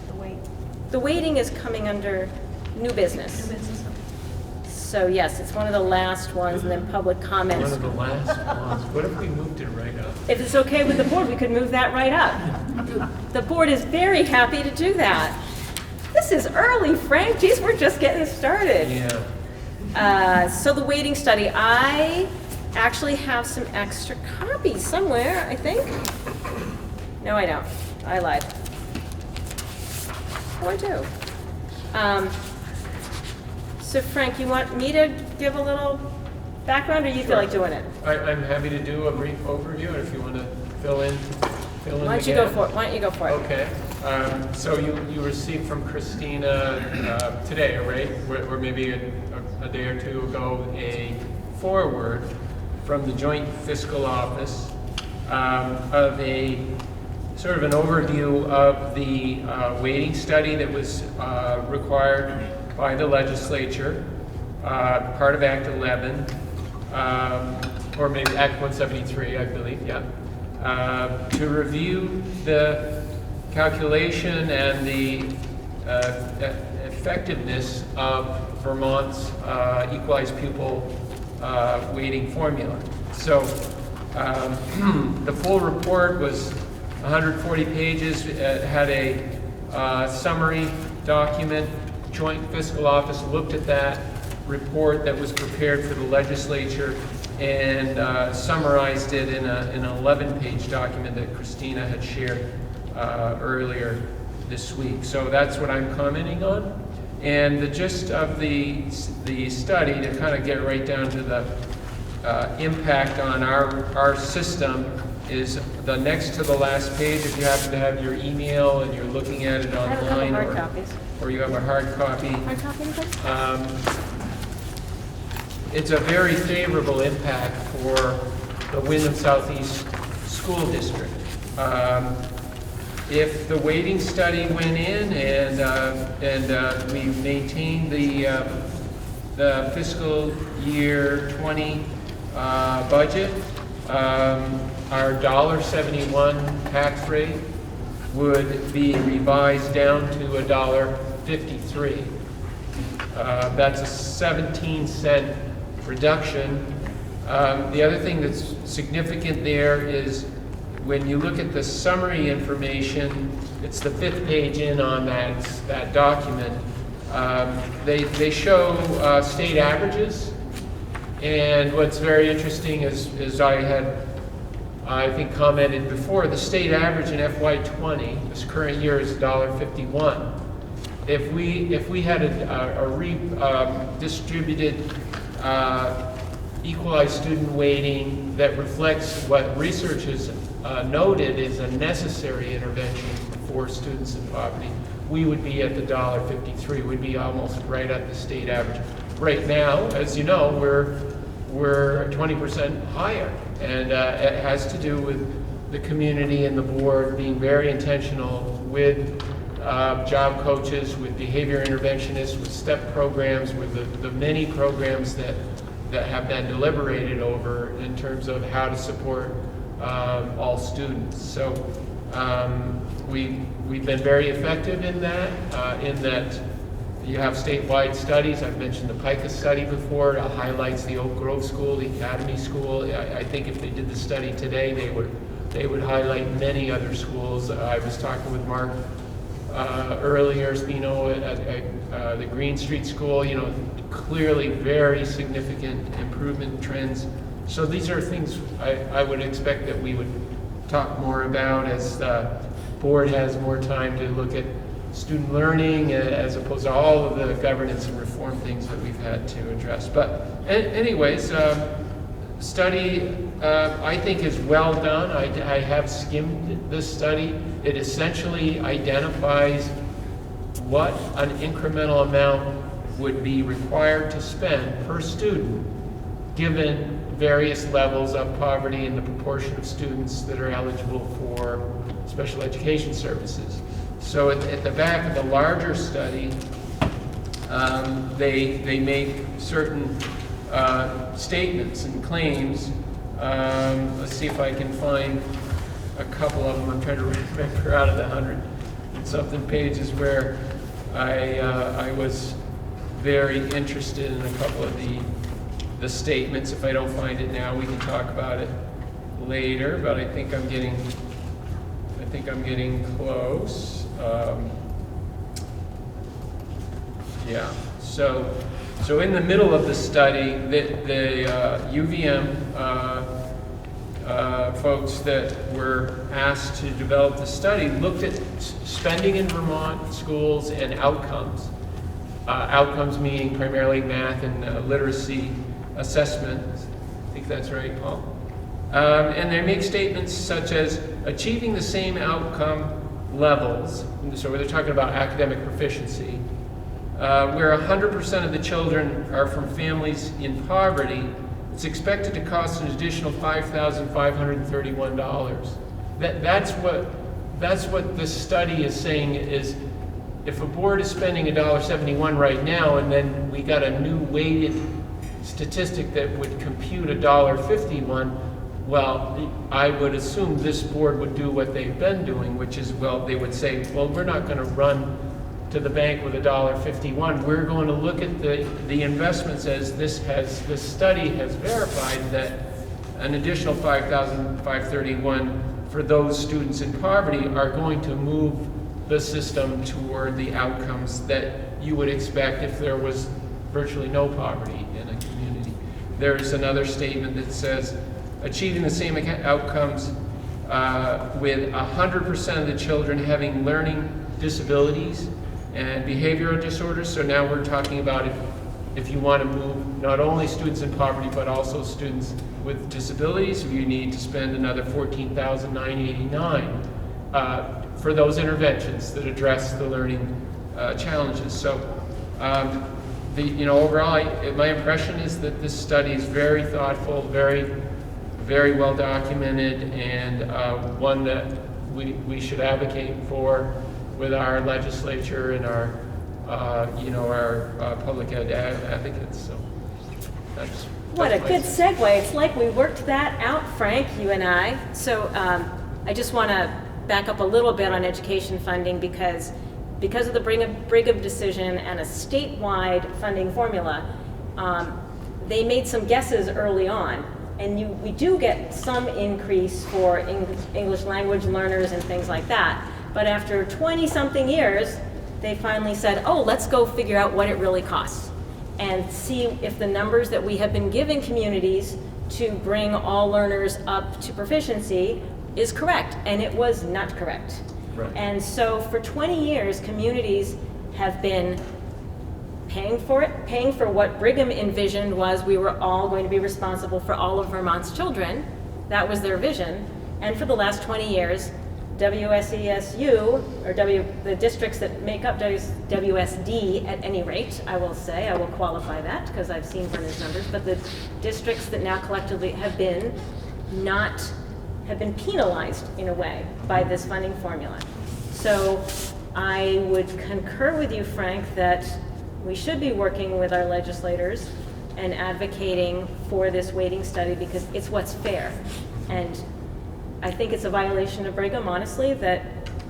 the wait? The waiting is coming under new business. New business. So yes, it's one of the last ones, and then public comments. One of the last ones. What if we moved it right up? If it's okay with the board, we could move that right up. The board is very happy to do that. This is early, Frank. Geez, we're just getting started. Yeah. So the waiting study, I actually have some extra copies somewhere, I think. No, I don't. I lied. Oh, I do. So Frank, you want me to give a little background, or you feel like doing it? I'm happy to do a brief overview, if you want to fill in the Why don't you go for it? Why don't you go for it? Okay. So you received from Christina today, right, or maybe a day or two ago, a forward from the Joint Fiscal Office of a sort of an overview of the weighting study that was required by the legislature part of Act 11, or maybe Act 173, I believe, yeah, to review the calculation and the effectiveness of Vermont's equalized pupil weighting formula. So the full report was 140 pages. It had a summary document. Joint Fiscal Office looked at that report that was prepared for the legislature and summarized it in an 11-page document that Christina had shared earlier this week. So that's what I'm commenting on. And the gist of the study, to kind of get right down to the impact on our system, is the next to the last page. If you happen to have your email and you're looking at it online, or you have a hard copy. It's a very favorable impact for the Wyndham Southeast School District. If the weighting study went in and we maintained the fiscal year 20 budget, our $1.71 tax rate would be revised down to $1.53. That's a 17-cent reduction. The other thing that's significant there is when you look at the summary information, it's the 5th page in on that document. They show state averages, and what's very interesting is I think commented before, the state average in FY20, this current year, is $1.51. If we had a distributed equalized student weighting that reflects what research has noted is a necessary intervention for students in poverty, we would be at the $1.53. We'd be almost right at the state average. Right now, as you know, we're 20% higher, and it has to do with the community and the board being very intentional with job coaches, with behavior interventionists, with STEP programs, with the many programs that have been deliberated over in terms of how to support all students. So we've been very effective in that you have statewide studies. I've mentioned the PICA study before. It highlights the Oak Grove School, the Academy School. I think if they did the study today, they would highlight many other schools. I was talking with Mark earlier, at the Green Street School, clearly very significant improvement trends. So these are things I would expect that we would talk more about as the board has more time to look at student learning as opposed to all of the governance and reform things that we've had to address. But anyways, study I think is well done. I have skimmed this study. It essentially identifies what an incremental amount would be required to spend per student given various levels of poverty and the proportion of students that are eligible for special education services. So at the back of the larger study, they make certain statements and claims. Let's see if I can find a couple of them. I'm trying to remember out of the 100 and something pages where I was very interested in a couple of the statements. If I don't find it now, we can talk about it later, but I think I'm getting close. Yeah, so in the middle of the study, the UVM folks that were asked to develop the study looked at spending in Vermont schools and outcomes. Outcomes meaning primarily math and literacy assessment. I think that's right, Paul. And they make statements such as achieving the same outcome levels, so they're talking about academic proficiency, where 100% of the children are from families in poverty, it's expected to cost an additional $5,531. That's what this study is saying is if a board is spending $1.71 right now, and then we got a new weighted statistic that would compute $1.51, well, I would assume this board would do what they've been doing, which is, well, they would say, well, we're not going to run to the bank with $1.51. We're going to look at the investments as this study has verified that an additional $5,531 for those students in poverty are going to move the system toward the outcomes that you would expect if there was virtually no poverty in a community. There's another statement that says, achieving the same outcomes with 100% of the children having learning disabilities and behavioral disorders. So now we're talking about if you want to move not only students in poverty, but also students with disabilities, you need to spend another $14,989 for those interventions that address the learning challenges. So, overall, my impression is that this study is very thoughtful, very, very well documented, and one that we should advocate for with our legislature and our public ed advocates. So that's What a good segue. It's like we worked that out, Frank, you and I. So I just want to back up a little bit on education funding because of the Brigham decision and a statewide funding formula, they made some guesses early on. And we do get some increase for English language learners and things like that. But after 20-something years, they finally said, oh, let's go figure out what it really costs and see if the numbers that we have been giving communities to bring all learners up to proficiency is correct. And it was not correct. Right. And so for 20 years, communities have been paying for what Brigham envisioned was we were all going to be responsible for all of Vermont's children. That was their vision. And for the last 20 years, WSESU, or the districts that make up WSD at any rate, I will qualify that because I've seen Brenner's numbers, but the districts that now collectively have been penalized in a way by this funding formula. So I would concur with you, Frank, that we should be working with our legislators and advocating for this weighting study because it's what's fair. And I think it's a violation of Brigham, honestly, that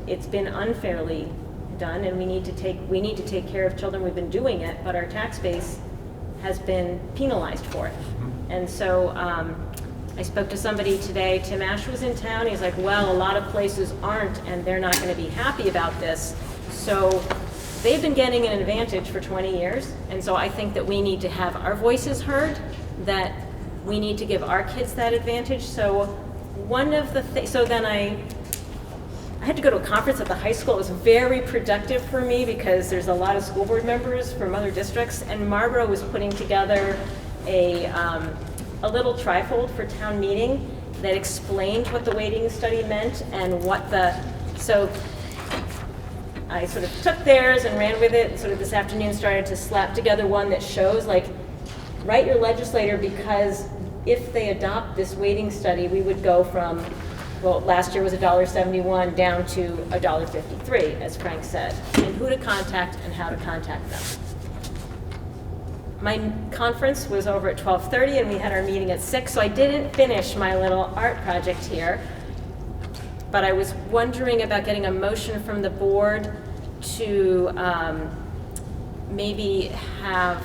it's been unfairly done, and we need to take care of children. We've been doing it, but our tax base has been penalized for it. And so I spoke to somebody today. Tim Ash was in town. He's like, well, a lot of places aren't, and they're not going to be happy about this. So they've been getting an advantage for 20 years, and so I think that we need to have our voices heard, that we need to give our kids that advantage. So one of the things, so then I had to go to a conference at the high school. It was very productive for me because there's a lot of school board members from other districts, and Marlboro was putting together a little trifold for town meeting that explained what the weighting study meant and so I sort of took theirs and ran with it, and sort of this afternoon started to slap together one that shows, like, write your legislator, because if they adopt this weighting study, we would go from, well, last year was $1.71 down to $1.53, as Frank said, and who to contact and how to contact them. My conference was over at 12:30, and we had our meeting at 6, so I didn't finish my little art project here. But I was wondering about getting a motion from the board to maybe have,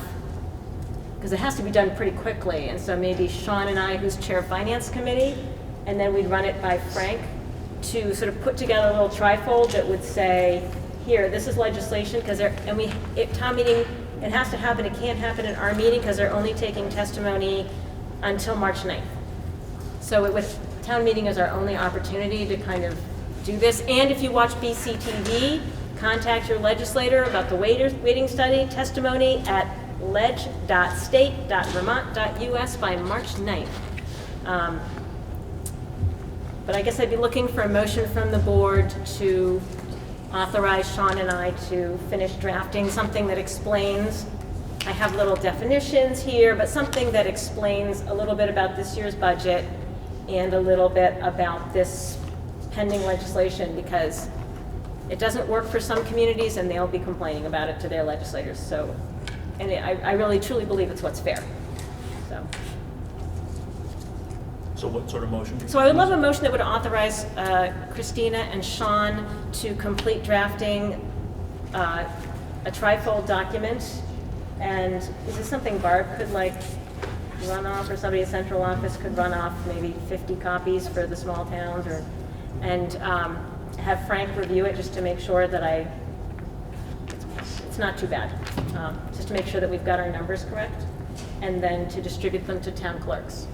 because it has to be done pretty quickly, and so maybe Sean and I, who's chair of finance committee, and then we'd run it by Frank to sort of put together a little trifold that would say, here, this is legislation, because town meeting, it has to happen, it can't happen in our meeting because they're only taking testimony until March 9th. So town meeting is our only opportunity to kind of do this. And if you watch BCTV, contact your legislator about the weighting study testimony at ledge.state.vermont.us by March 9th. But I guess I'd be looking for a motion from the board to authorize Sean and I to finish drafting something that explains, I have little definitions here, but something that explains a little bit about this year's budget and a little bit about this pending legislation, because It doesn't work for some communities, and they'll be complaining about it to their legislators. So, and I really truly believe it's what's fair. So what sort of motion? So I would love a motion that would authorize Christina and Sean to complete drafting a trifold document. And is this something Barb could like run off, or somebody at central office could run off maybe 50 copies for the small towns, and have Frank review it just to make sure that it's not too bad. Just to make sure that we've got our numbers correct, and then to distribute them to town clerks.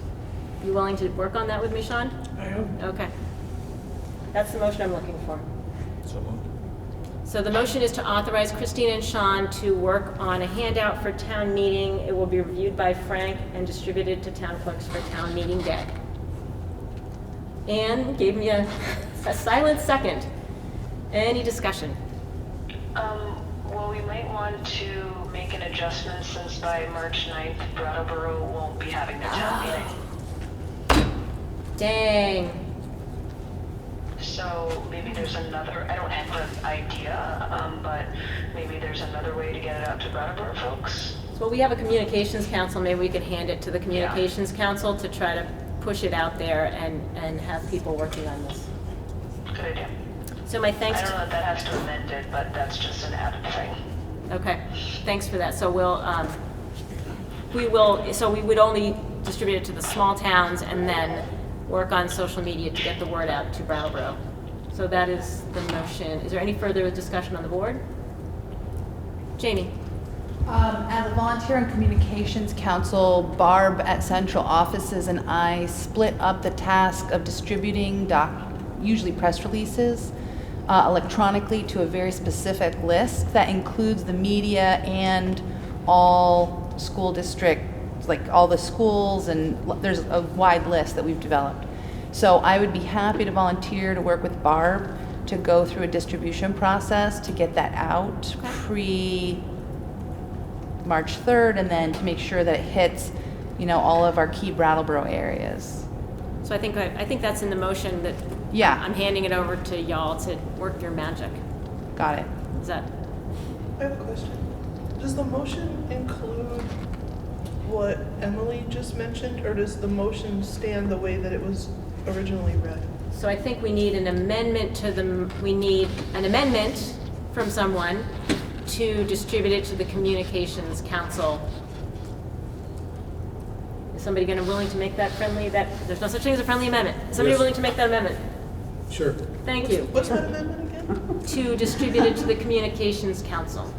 You willing to work on that with me, Sean? I am. Okay. That's the motion I'm looking for. So moved. So the motion is to authorize Christina and Sean to work on a handout for town meeting. It will be reviewed by Frank and distributed to town clerks for town meeting day. Anne gave me a silent second. Any discussion? Well, we might want to make an adjustment since by March 9th, Brattleboro won't be having their town meeting. Dang. So maybe there's another, I don't have an idea, but maybe there's another way to get it out to Brattleboro folks. Well, we have a communications council. Maybe we could hand it to the communications council to try to push it out there and have people working on this. Good idea. So my thanks I don't know if that has to amend it, but that's just an added thing. Okay, thanks for that. So we would only distribute it to the small towns and then work on social media to get the word out to Brattleboro. So that is the motion. Is there any further discussion on the board? Jamie? As a volunteer in communications council, Barb at central offices and I split up the task of distributing usually press releases electronically to a very specific list that includes the media and all school districts, like all the schools, and there's a wide list that we've developed. So I would be happy to volunteer to work with Barb to go through a distribution process to get that out pre-March 3rd, and then to make sure that it hits, all of our key Brattleboro areas. So I think that's in the motion that I'm handing it over to y'all to work your magic. Got it. Is that? I have a question. Does the motion include what Emily just mentioned, or does the motion stand the way that it was originally read? So I think we need an amendment from someone to distribute it to the communications council. Is somebody willing to make that friendly? There's no such thing as a friendly amendment. Is somebody willing to make that amendment? Sure. Thank you. What's that amendment again? To distribute it to the communications council.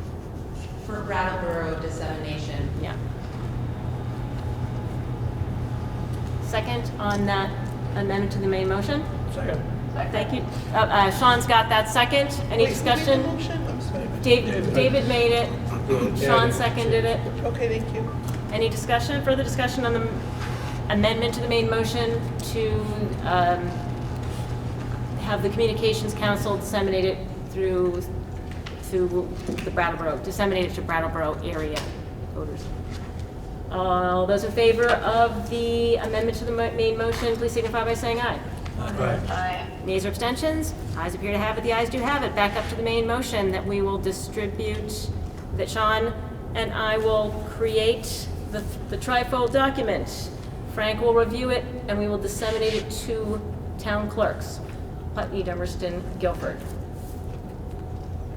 For Brattleboro dissemination. Yeah. Second on that amendment to the main motion? Second. Thank you. Sean's got that second. Any discussion? Who made the motion? I'm sorry. David made it. Sean seconded it. Okay, thank you. Any discussion, further discussion on the amendment to the main motion to have the communications council disseminate it through the Brattleboro, disseminate it to Brattleboro area voters? All those in favor of the amendment to the main motion, please signify by saying aye. Aye. Nays or abstentions? Ayes appear to have it. The ayes do have it. Back up to the main motion that we will distribute, that Sean and I will create the trifold document. Frank will review it, and we will disseminate it to town clerks, Putney, Dummerston, Guilford.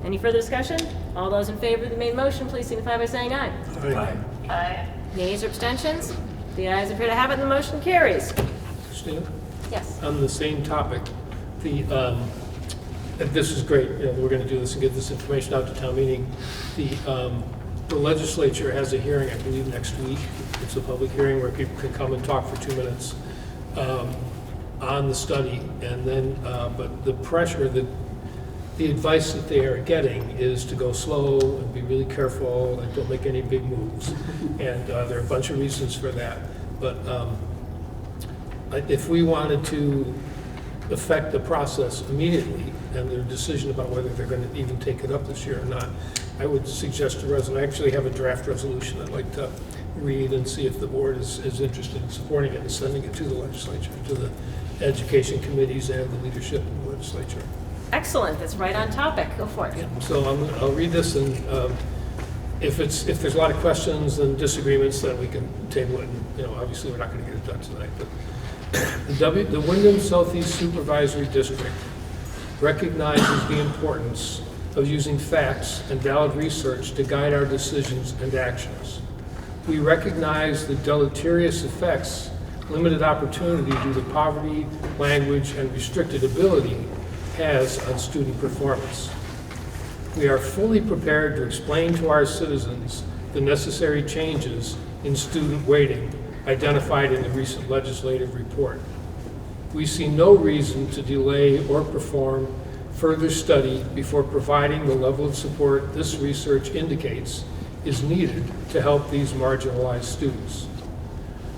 Any further discussion? All those in favor of the main motion, please signify by saying aye. Aye. Aye. Nays or abstentions? The ayes appear to have it, and the motion carries. Christina? Yes. On the same topic, and this is great, we're going to do this and get this information out to town meeting. The legislature has a hearing, I believe, next week. It's a public hearing where people can come and talk for 2 minutes on the study, and then, but the pressure, the advice that they are getting is to go slow and be really careful and don't make any big moves. And there are a bunch of reasons for that. But if we wanted to affect the process immediately and their decision about whether they're going to even take it up this year or not, I would suggest a resolution. I actually have a draft resolution I'd like to read and see if the board is interested in supporting it and sending it to the legislature, to the education committees and the leadership in the legislature. Excellent, that's right on topic, go for it. So I'll read this, and if there's a lot of questions and disagreements, then we can table it, and, obviously, we're not going to get it done tonight, but the Wyndham Southeast Supervisory District recognizes the importance of using facts and valid research to guide our decisions and actions. We recognize the deleterious effects limited opportunity due to poverty, language, and restricted ability has on student performance. We are fully prepared to explain to our citizens the necessary changes in student weighting identified in the recent legislative report. We see no reason to delay or perform further study before providing the level of support this research indicates is needed to help these marginalized students.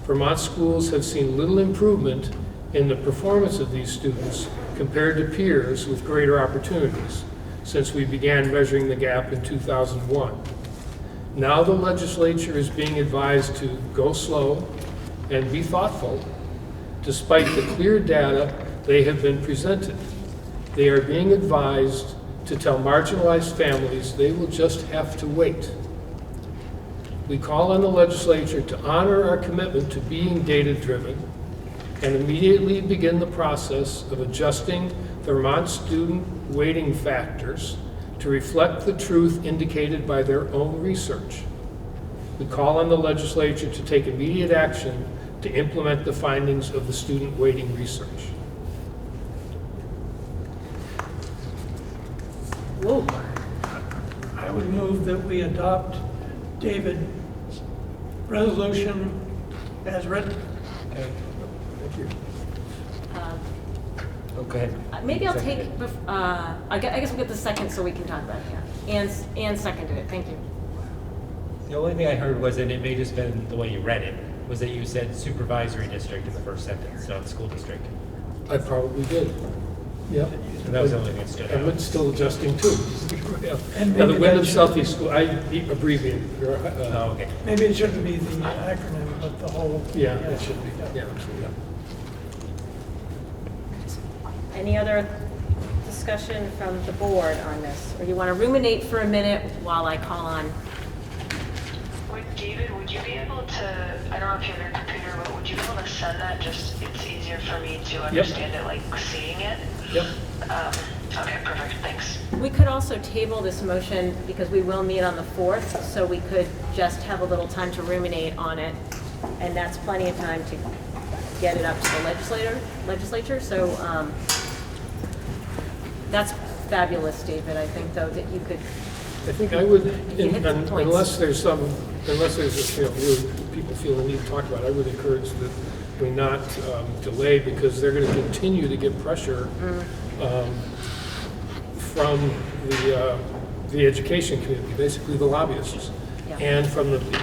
Vermont schools have seen little improvement in the performance of these students compared to peers with greater opportunities since we began measuring the gap in 2001. Now the legislature is being advised to go slow and be thoughtful despite the clear data they have been presented. They are being advised to tell marginalized families they will just have to wait. We call on the legislature to honor our commitment to being data-driven and immediately begin the process of adjusting the Vermont student weighting factors to reflect the truth indicated by their own research. We call on the legislature to take immediate action to implement the findings of the student weighting research. Whoa. I would move that we adopt David's resolution as written. Okay. Thank you. Okay. Maybe I'll take, I guess we'll get the second so we can talk about it, yeah. Ann seconded it, thank you. The only thing I heard was, and it may just been the way you read it, was that you said supervisory district in the first sentence, not school district. I probably did. Yeah. So that was the only thing that stood out. I'm still adjusting too. And Now, the maybe Wyndham that should- Southeast School, I abbreviated. Oh, okay. Maybe it shouldn't be the acronym, but the whole. Yeah, it should be, yeah. Any other discussion from the board on this? Or you want to ruminate for a minute while I call on? David, would you be able to, I don't know if you have your computer, but would you be able to send that? Just, it's easier for me to understand it, like seeing it. Yep. Okay, perfect, thanks. We could also table this motion because we will meet on the 4th, so we could just have a little time to ruminate on it. And that's plenty of time to get it up to the legislature. So that's fabulous, David. I think, though, that you could. I think I would, You hit the points. unless there's really people feel the need to talk about it, I would encourage that we not delay because they're going to continue to get pressure from the education community, basically the lobbyists. Yeah. And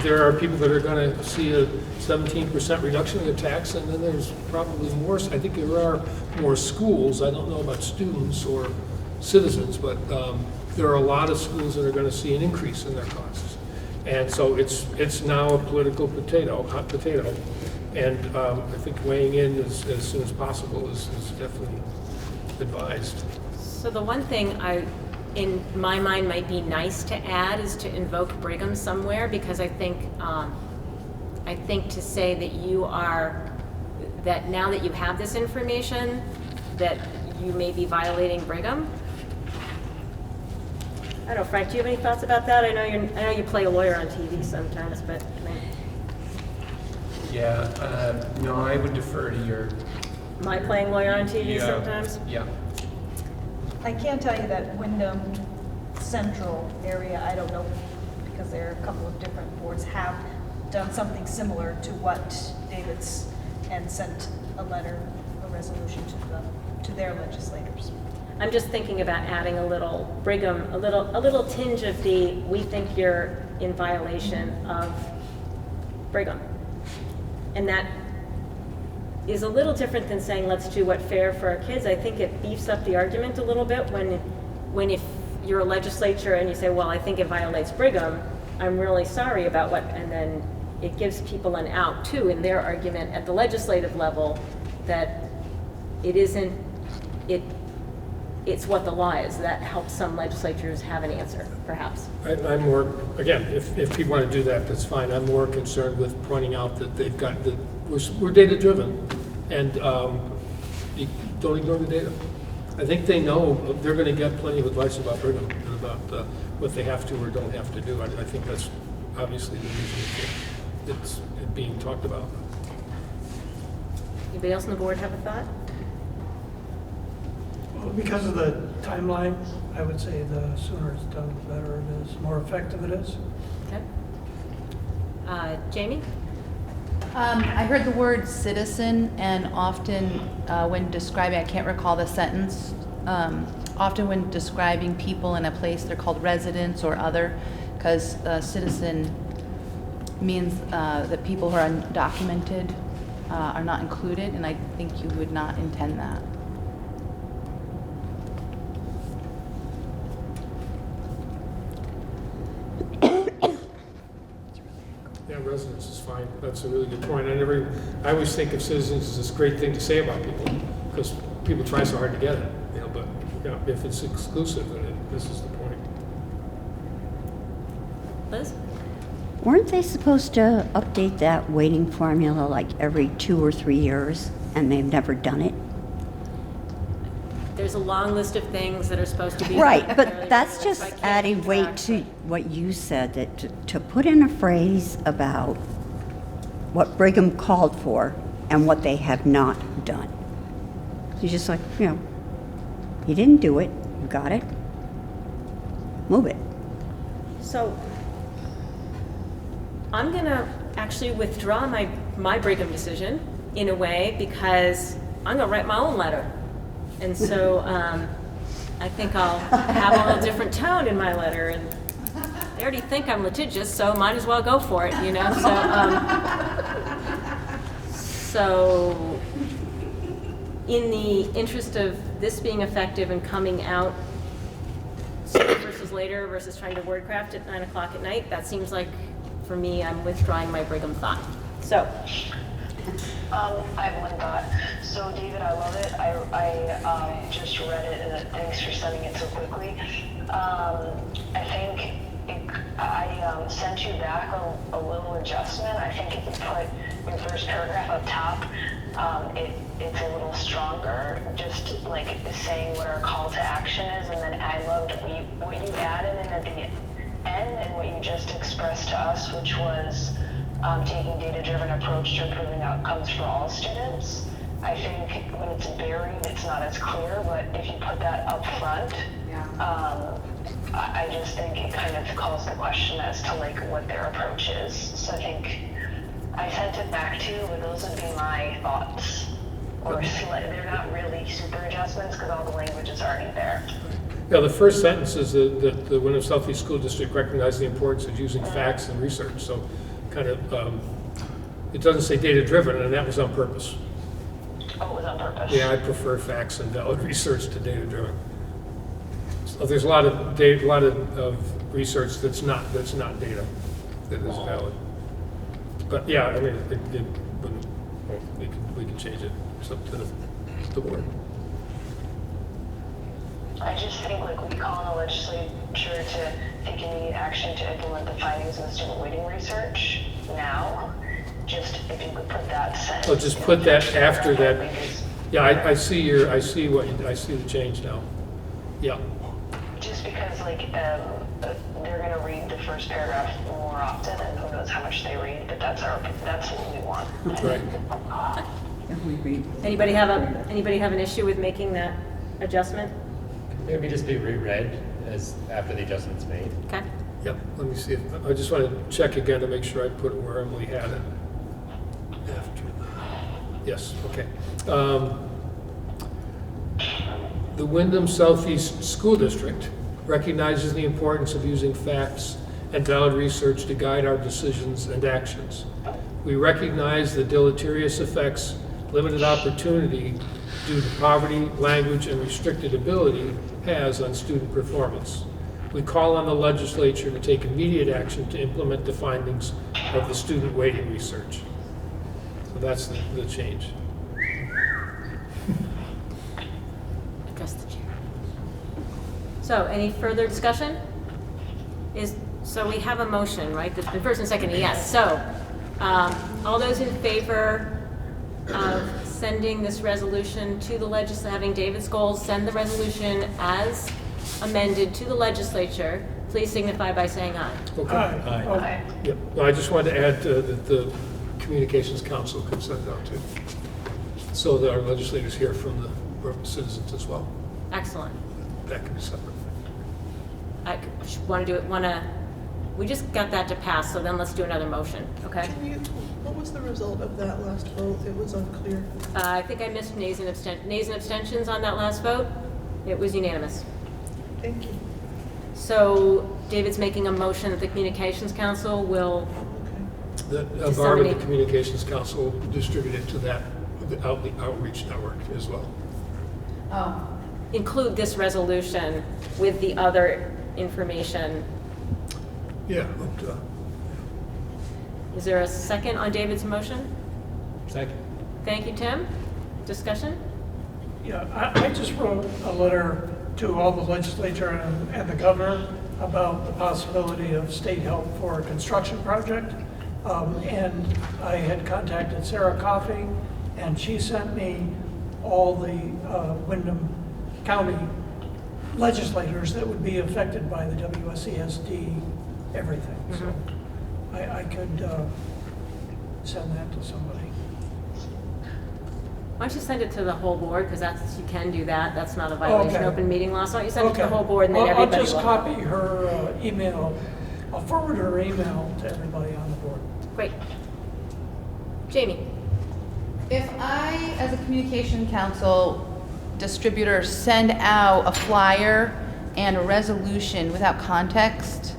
there are people that are going to see a 17% reduction in the tax, and then there's probably more. I think there are more schools. I don't know about students or citizens, but there are a lot of schools that are going to see an increase in their costs. And so it's now a political hot potato. And I think weighing in as soon as possible is definitely advised. So the one thing in my mind might be nice to add is to invoke Brigham somewhere, because I think to say that now that you have this information, that you may be violating Brigham. I don't know, Frank, do you have any thoughts about that? I know you play a lawyer on TV sometimes, but. Yeah, no, I would defer to your. Am I playing lawyer on TV sometimes? Yeah. I can't tell you that Wyndham Central area, I don't know, because there are a couple of different boards have done something similar to what David's and sent a resolution to their legislators. I'm just thinking about adding a little Brigham, a little tinge of we think you're in violation of Brigham. And that is a little different than saying, let's do what's fair for our kids. I think it beefs up the argument a little bit when if you're a legislature and you say, well, I think it violates Brigham, I'm really sorry about and then it gives people an out too in their argument at the legislative level that it isn't, it's what the law is. That helps some legislatures have an answer, perhaps. I'm more, again, if people want to do that, that's fine. I'm more concerned with pointing out that they've got, that we're data-driven, and you don't ignore the data. I think they know they're going to get plenty of advice about Brigham and about what they have to or don't have to do. I think that's obviously the reason it's being talked about. Anybody else on the board have a thought? Well, because of the timeline, I would say the sooner it's done, the better it is, more effective it is. Okay. Jamie? I heard the word citizen, and often when describing, I can't recall the sentence, often when describing people in a place, they're called residents or other, because citizen means that people who are undocumented are not included, and I think you would not intend that. Yeah, residence is fine. That's a really good point. I always think of citizens as this great thing to say about people, because people try so hard to get it, you know, but yeah, if it's exclusive, then this is the point. Liz? Weren't they supposed to update that weighting formula like every 2 or 3 years, and they've never done it? There's a long list of things that are supposed to be. Right, but fairly that's regular, so I just can't adding keep weight track, to what you said, that to put in a phrase about what Brigham called for and what they have not done. You're just like, you know, you didn't do it, you got it, move it. So I'm going to actually withdraw my Brigham decision in a way, because I'm going to write my own letter. And so I think I'll have a little different tone in my letter. And they already think I'm litigious, so might as well go for it, you know? So in the interest of this being effective and coming out sooner versus later versus trying to word craft at 9 o'clock at night, that seems like, for me, I'm withdrawing my Brigham thought. So. I have one thought. So, David, I love it. I just read it, and thanks for sending it so quickly. I think I sent you back a little adjustment. I think if you put your first paragraph up top, it's a little stronger, just like saying what our call to action is. And then I loved what you added in at the end and what you just expressed to us, which was taking data-driven approach to improving outcomes for all students. I think when it's buried, it's not as clear, but if you put that up front, I just think it kind of calls the question as to like what their approach is. So I think I sent it back to you, but those would be my thoughts. Or they're not really super adjustments because all the language is already there. Yeah, the first sentence is that the Wyndham Southeast School District recognizes the importance of using facts and research. So kind of, it doesn't say data-driven, and that was on purpose. Oh, it was on purpose. Yeah, I prefer facts and valid research to data-driven. So there's a lot of data, of research that's not data, that is valid. But yeah, I mean, we can change it. It's up to the board. I just think like we call on the legislature to take immediate action to implement the findings of the student weighting research now. Just if you could put that sentence. Oh, just put that after that. Yeah, I see the change now. Yeah. Just because like they're gonna read the first paragraph more often, and who knows how much they read, but that's what we want. Right. Anybody have an issue with making that adjustment? Maybe just be reread as after the adjustment's made. Okay. Yep, let me see if, I just want to check again to make sure I put it where Emily had it. After the, yes, okay. The Wyndham Southeast School District recognizes the importance of using facts and valid research to guide our decisions and actions. We recognize the deleterious effects limited opportunity due to poverty, language, and restricted ability has on student performance. We call on the legislature to take immediate action to implement the findings of the student weighting research. So that's the change. Address the chair. So any further discussion? So we have a motion, right? There's been first and second, yes. So all those in favor of sending this resolution to the legislature, having David Scholes send the resolution as amended to the legislature, please signify by saying aye. Okay. Aye. Yep. No, I just wanted to add that the Communications Council could send out too, so that our legislators hear from the citizens as well. Excellent. That can be separate. I want to do it, we just got that to pass, so then let's do another motion, okay? What was the result of that last vote? It was unclear. I think I missed nays and abstentions on that last vote. It was unanimous. Thank you. So David's making a motion that the Communications Council will That Barb and disseminate. the Communications Council distributed to the outreach network as well. Oh. Include this resolution with the other information. Yeah. Is there a second on David's motion? Second. Thank you, Tim. Discussion? Yeah, I just wrote a letter to all the legislature and the governor about the possibility of state help for a construction project. And I had contacted Sarah Coffey, and she sent me all the Windham County legislators that would be affected by the WSESD everything. So I could send that to somebody. Why don't you send it to the whole board, because that's, you can do that. That's not a violation of Okay. open meeting law. So why don't you send it to the Okay. whole board and then I'll everybody just will. copy her email. I'll forward her email to everybody on the board. Great. Jamie? If I, as a communication council distributor, send out a flyer and a resolution without context,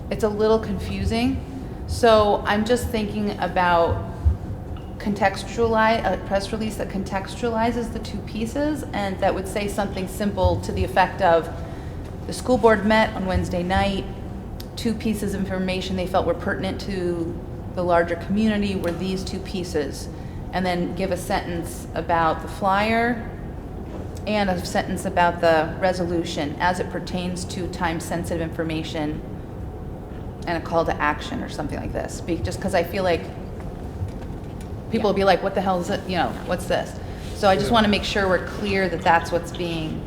it's a little confusing. So I'm just thinking about a press release that contextualizes the two pieces and that would say something simple to the effect of, the school board met on Wednesday night, two pieces of information they felt were pertinent to the larger community were these two pieces, and then give a sentence about the flyer and a sentence about the resolution as it pertains to time-sensitive information and a call to action or something like this. Just because I feel like people will be like, what the hell is it, what's this? So I just want to make sure we're clear that that's what's being,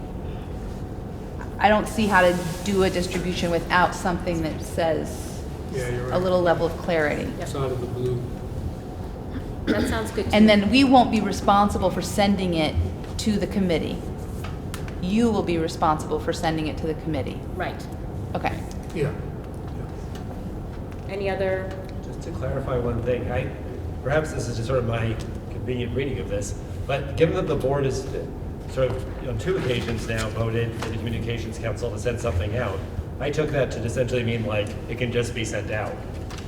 I don't see how to do a distribution without something that says Yeah, you're right. a little level of clarity. It's out of the blue. That sounds good to And me. then we won't be responsible for sending it to the committee. You will be responsible for sending it to the committee. Right. Okay. Yeah. Any other? Just to clarify one thing, perhaps this is just sort of my convenient reading of this, but given that the board has sort of on two occasions now voted for the Communications Council to send something out, I took that to essentially mean like it can just be sent out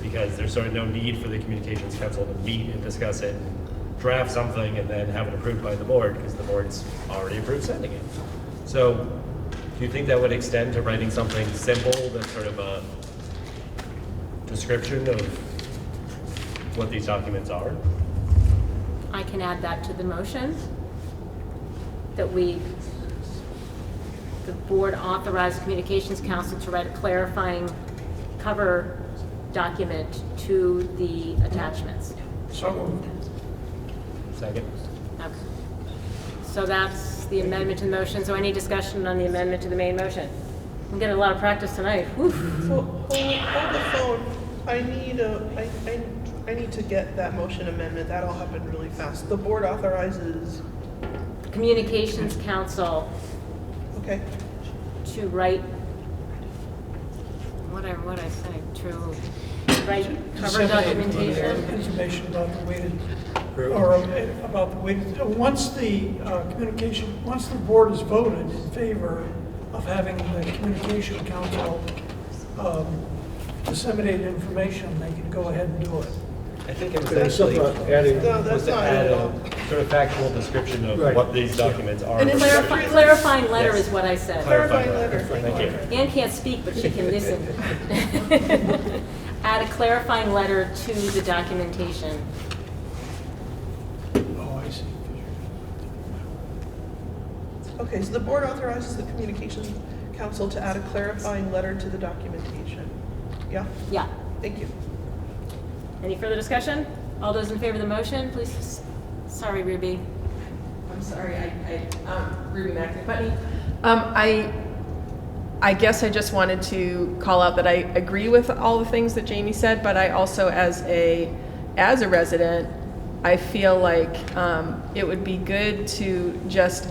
because there's sort of no need for the Communications Council to meet and discuss it, draft something, and then have it approved by the board because the board's already approved sending it. So do you think that would extend to writing something simple that's sort of a description of what these documents are? I can add that to the motion, that the board authorized Communications Council to write a clarifying cover document to the attachments. So moved. Second. Okay. So that's the amendment to the motion. So any discussion on the amendment to the main motion? I'm getting a lot of practice tonight. Whew. So hold the phone. I need to get that motion amendment. That'll happen really fast. The board authorizes. Communications Council Okay. to write, what I say, to write cover Disseminate documentation. information about the weighted, or about the weighted, once the once the board has voted in favor of having the Communication Council disseminate information, they can go ahead and do it. I think it was There's actually something about adding. No, that's was to not add it at all. a sort of factual description of Right. what these documents are. And it's Clarifying letter Yes. is what I said. Clarifying letter. Thank you. Ann can't speak, but she can listen. Add a clarifying letter to the documentation. Oh, I see. Okay, so the board authorizes the Communications council to add a clarifying letter to the documentation. Yeah? Yeah. Thank you. Any further discussion? All those in favor of the motion, please. Sorry, Ruby. I'm sorry, Ruby McNamee. I guess I just wanted to call out that I agree with all the things that Jamie said, but I also, as a resident, I feel like it would be good to just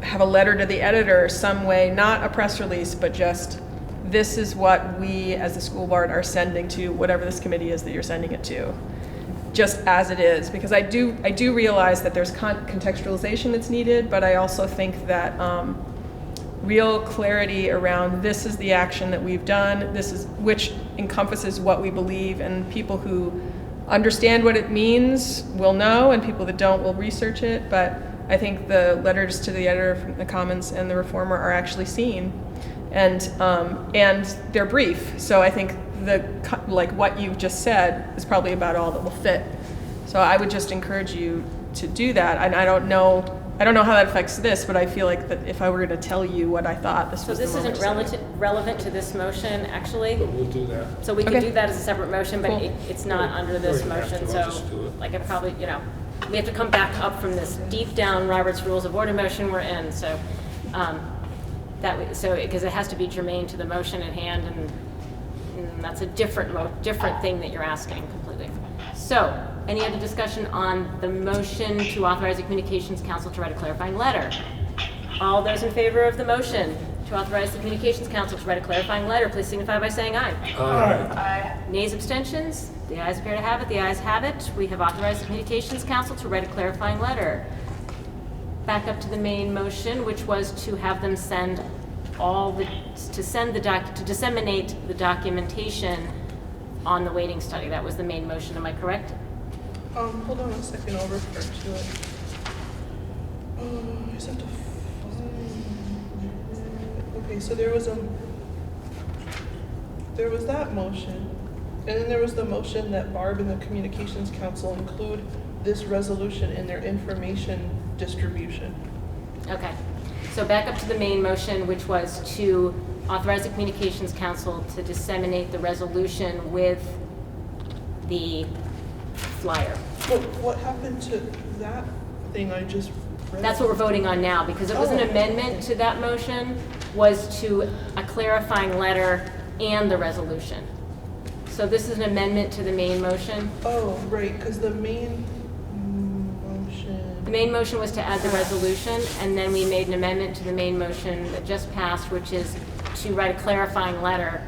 have a letter to the editor some way, not a press release, but just this is what we as the school board are sending to whatever this committee is that you're sending it to, just as it is, because I do realize that there's contextualization that's needed, but I also think that real clarity around this is the action that we've done, which encompasses what we believe, and people who understand what it means will know, and people that don't will research it. But I think the letters to the editor from the Commons and the Reformer are actually seen, and they're brief. So I think what you've just said is probably about all that will fit. So I would just encourage you to do that. And I don't know how that affects this, but I feel like that if I were to tell you what I thought, this was the moment. So this isn't relevant to this motion, actually. But we'll do that. So we can do that as a separate motion, but Cool. it's not under this Or you have motion. to, I'll just do So it. like I probably, we have to come back up from this deep down Robert's Rules of Order motion we're in. So because it has to be germane to the motion at hand, and that's a different thing that you're asking completely. So, any other discussion on the motion to authorize the Communications Council to write a clarifying letter? All those in favor of the motion to authorize the Communications Council to write a clarifying letter, please signify by saying aye. Aye. Nays, abstentions? The ayes appear to have it. The ayes have it. We have authorized the Communications Council to write a clarifying letter. Back up to the main motion, which was to have them send to disseminate the documentation on the waiting study. That was the main motion. Am I correct? Hold on a second, I'll refer to it. I just have to find it. Okay, so there was that motion, and then there was the motion that Barb and the Communications Council include this resolution in their information distribution. Okay. So back up to the main motion, which was to authorize the Communications Council to disseminate the resolution with the flyer. But what happened to that thing I just read? That's what we're voting on now, because it was an amendment to that motion, was to a clarifying letter and the resolution. So this is an amendment to the main motion. Oh, right, because the main motion. The main motion was to add the resolution, and then we made an amendment to the main motion that just passed, which is to write a clarifying letter.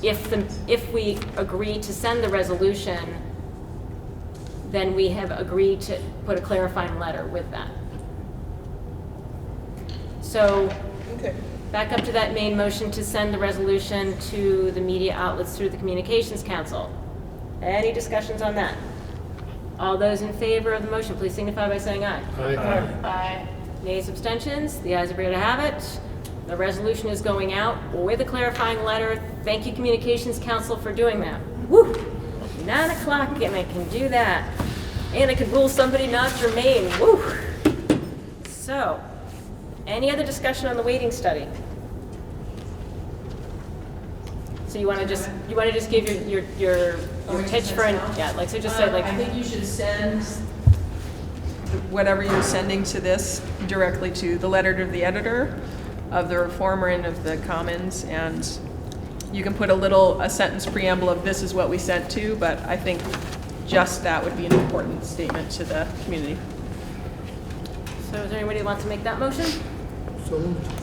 If we agree to send the resolution, then we have agreed to put a clarifying letter with that. So, Okay. back up to that main motion to send the resolution to the media outlets through the Communications Council. Any discussions on that? All those in favor of the motion, please signify by saying aye. Aye. Aye. Nays, abstentions? The ayes appear to have it. The resolution is going out with a clarifying letter. Thank you, Communications Council, for doing that. Woo! 9 o'clock, and I can do that. And I can rule somebody not germane. Woo! So, any other discussion on the waiting study? So you want to just give your pitch for just say I think you should send whatever you're sending to this directly to the letter to the editor of the Reformer and of the Commons, and you can put a sentence preamble of this is what we sent to, but I think just that would be an important statement to the community. So is there anybody who wants to make that motion? So moved.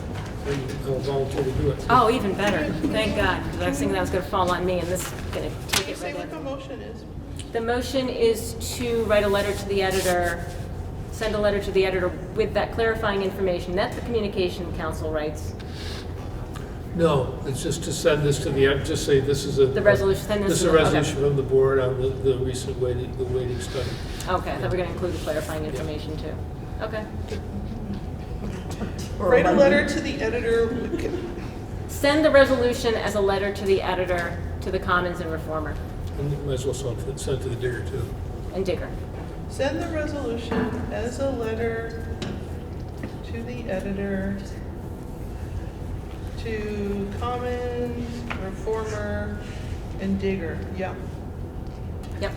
And I'll volunteer to do it. Oh, even better. Thank God, because I was thinking that was going to fall on me, and this is going to take it Say right what the in. motion is. The motion is to write a letter to the editor, send a letter to the editor with that clarifying information that the Communication Council writes. No, it's just to send this to just say this is The resolution, send This is to a the- resolution from the board on the recent waiting study. Okay, I thought we were going to include the clarifying information too. Okay. Write a letter to the editor. Send the resolution as a letter to the editor, to the Commons and Reformer, And you might as well send it to the digger too. and Digger. Send the resolution as a letter to the editor to Commons, Reformer, and Digger. Yeah. Yep.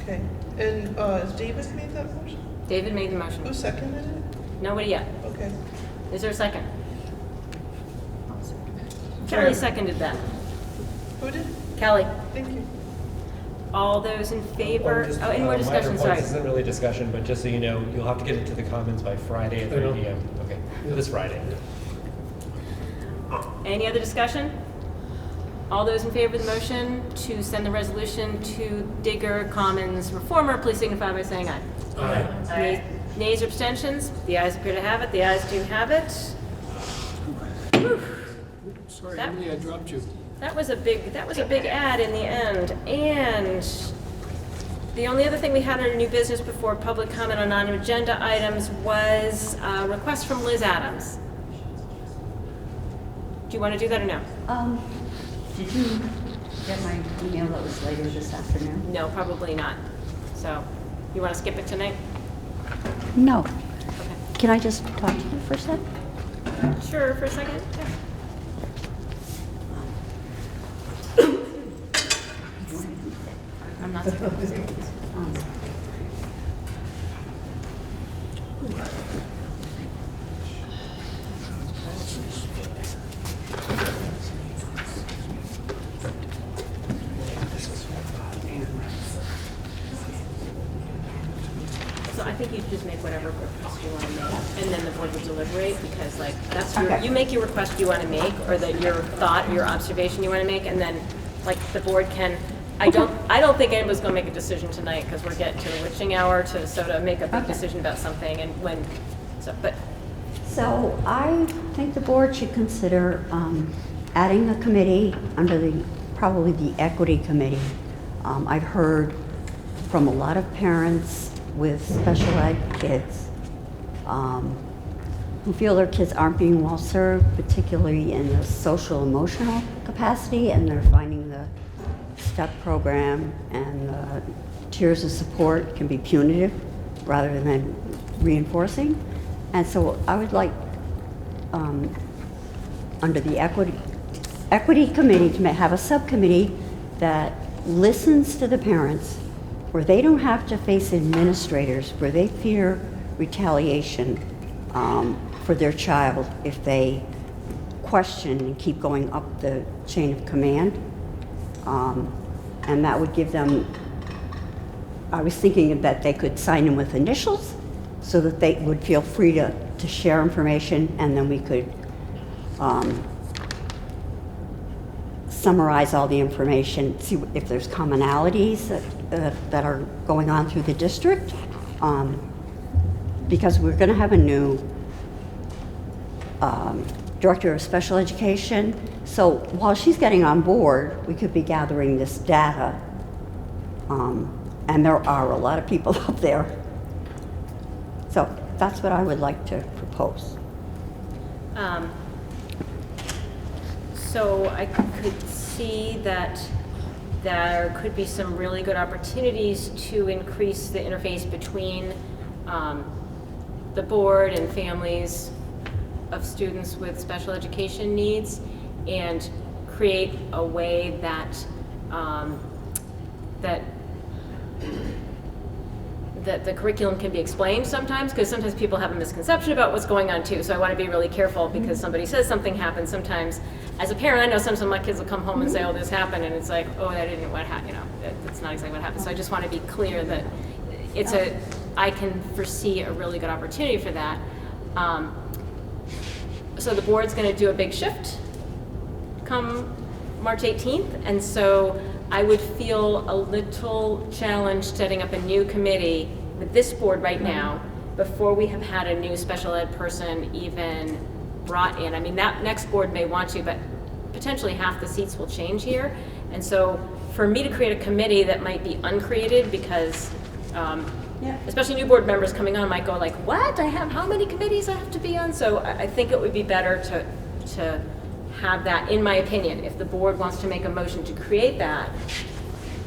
Okay. And has David made that motion? David made the motion. Who seconded it? Nobody yet. Okay. Is there a second? Kelly seconded that. Who did? Kelly. Thank you. All those in favor? Just, Oh, any more minor discussion, points. sorry. This isn't really discussion, but just so you know, you'll have to get it to the Commons by Friday at 3 p.m. Okay, this Friday. Any other discussion? All those in favor of the motion to send the resolution to Digger, Commons, Reformer, please signify by saying aye. Aye. Nays or abstentions? The ayes appear to have it. The ayes do have it. Whew. Sorry, That- Emily, I dropped you. That was a big ad in the end. And the only other thing we had under new business before public comment on non-agenda items was a request from Liz Adams. Do you want to do that or no? Did you get my email that was later this afternoon? No, probably not. So, you want to skip it tonight? No. Okay. Can I just talk to you for a sec? Sure, for a second. Yeah. I'm not So I think you just make whatever request you want to make, and then the board will deliberate, because like, that's your, Okay. you make your request you want to make, or that your thought, or your observation you want to make, and then, like, the board can, I don't think anybody's gonna make a decision tonight, because we're getting to the witching hour to make a big decision about something, and when, so, but, So I think the board should consider adding a committee under probably the equity committee. I've heard from a lot of parents with special ed kids who feel their kids aren't being well served, particularly in the social emotional capacity, and they're finding the STEP program and the tiers of support can be punitive rather than reinforcing. And so I would like, under the equity committee, to have a subcommittee that listens to the parents, where they don't have to face administrators, where they fear retaliation for their child if they question and keep going up the chain of command. And that would give them, I was thinking that they could sign in with initials so that they would feel free to share information, and then we could summarize all the information, see if there's commonalities that are going on through the district, because we're going to have a new director of special education. So while she's getting on board, we could be gathering this data, and there are a lot of people up there. So that's what I would like to propose. So I could see that there could be some really good opportunities to increase the interface between the board and families of students with special education needs, and create a way that that the curriculum can be explained sometimes, because sometimes people have a misconception about what's going on too. So I want to be really careful, because somebody says something happened. Sometimes, as a parent, I know sometimes my kids will come home and say, "Oh, this happened," and it's like, "Oh, that didn't what happened." You know, that's not exactly what happened. So I just want to be clear that I can foresee a really good opportunity for that. So the board's going to do a big shift come March 18th, and so I would feel a little challenged setting up a new committee with this board right now before we have had a new special ed person even brought in. I mean, that next board may want to, but potentially half the seats will change here. And so for me to create a committee that might be uncreated, because especially new board members coming on might go like, what? I have how many committees I have to be on? So I think it would be better to have that, in my opinion. If the board wants to make a motion to create that,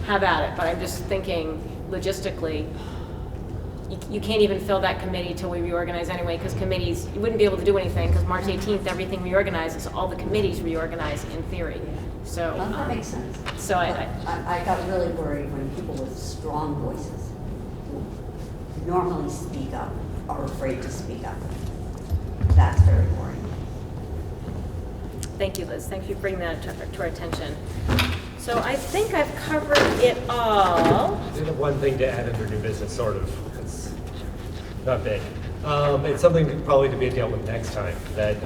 have at it. But I'm just thinking logistically, you can't even fill that committee till we reorganize anyway, because committees, you wouldn't be able to do anything, because March 18th, everything reorganizes, all the committees reorganize in theory. So. Well, that makes sense. So I got really worried when people with strong voices who normally speak up are afraid to speak up. That's very worrying. Thank you, Liz. Thank you for bringing that to our attention. So I think I've covered it all. I do have one thing to add under new business, sort of. It's not big. It's something probably to be dealt with next time, that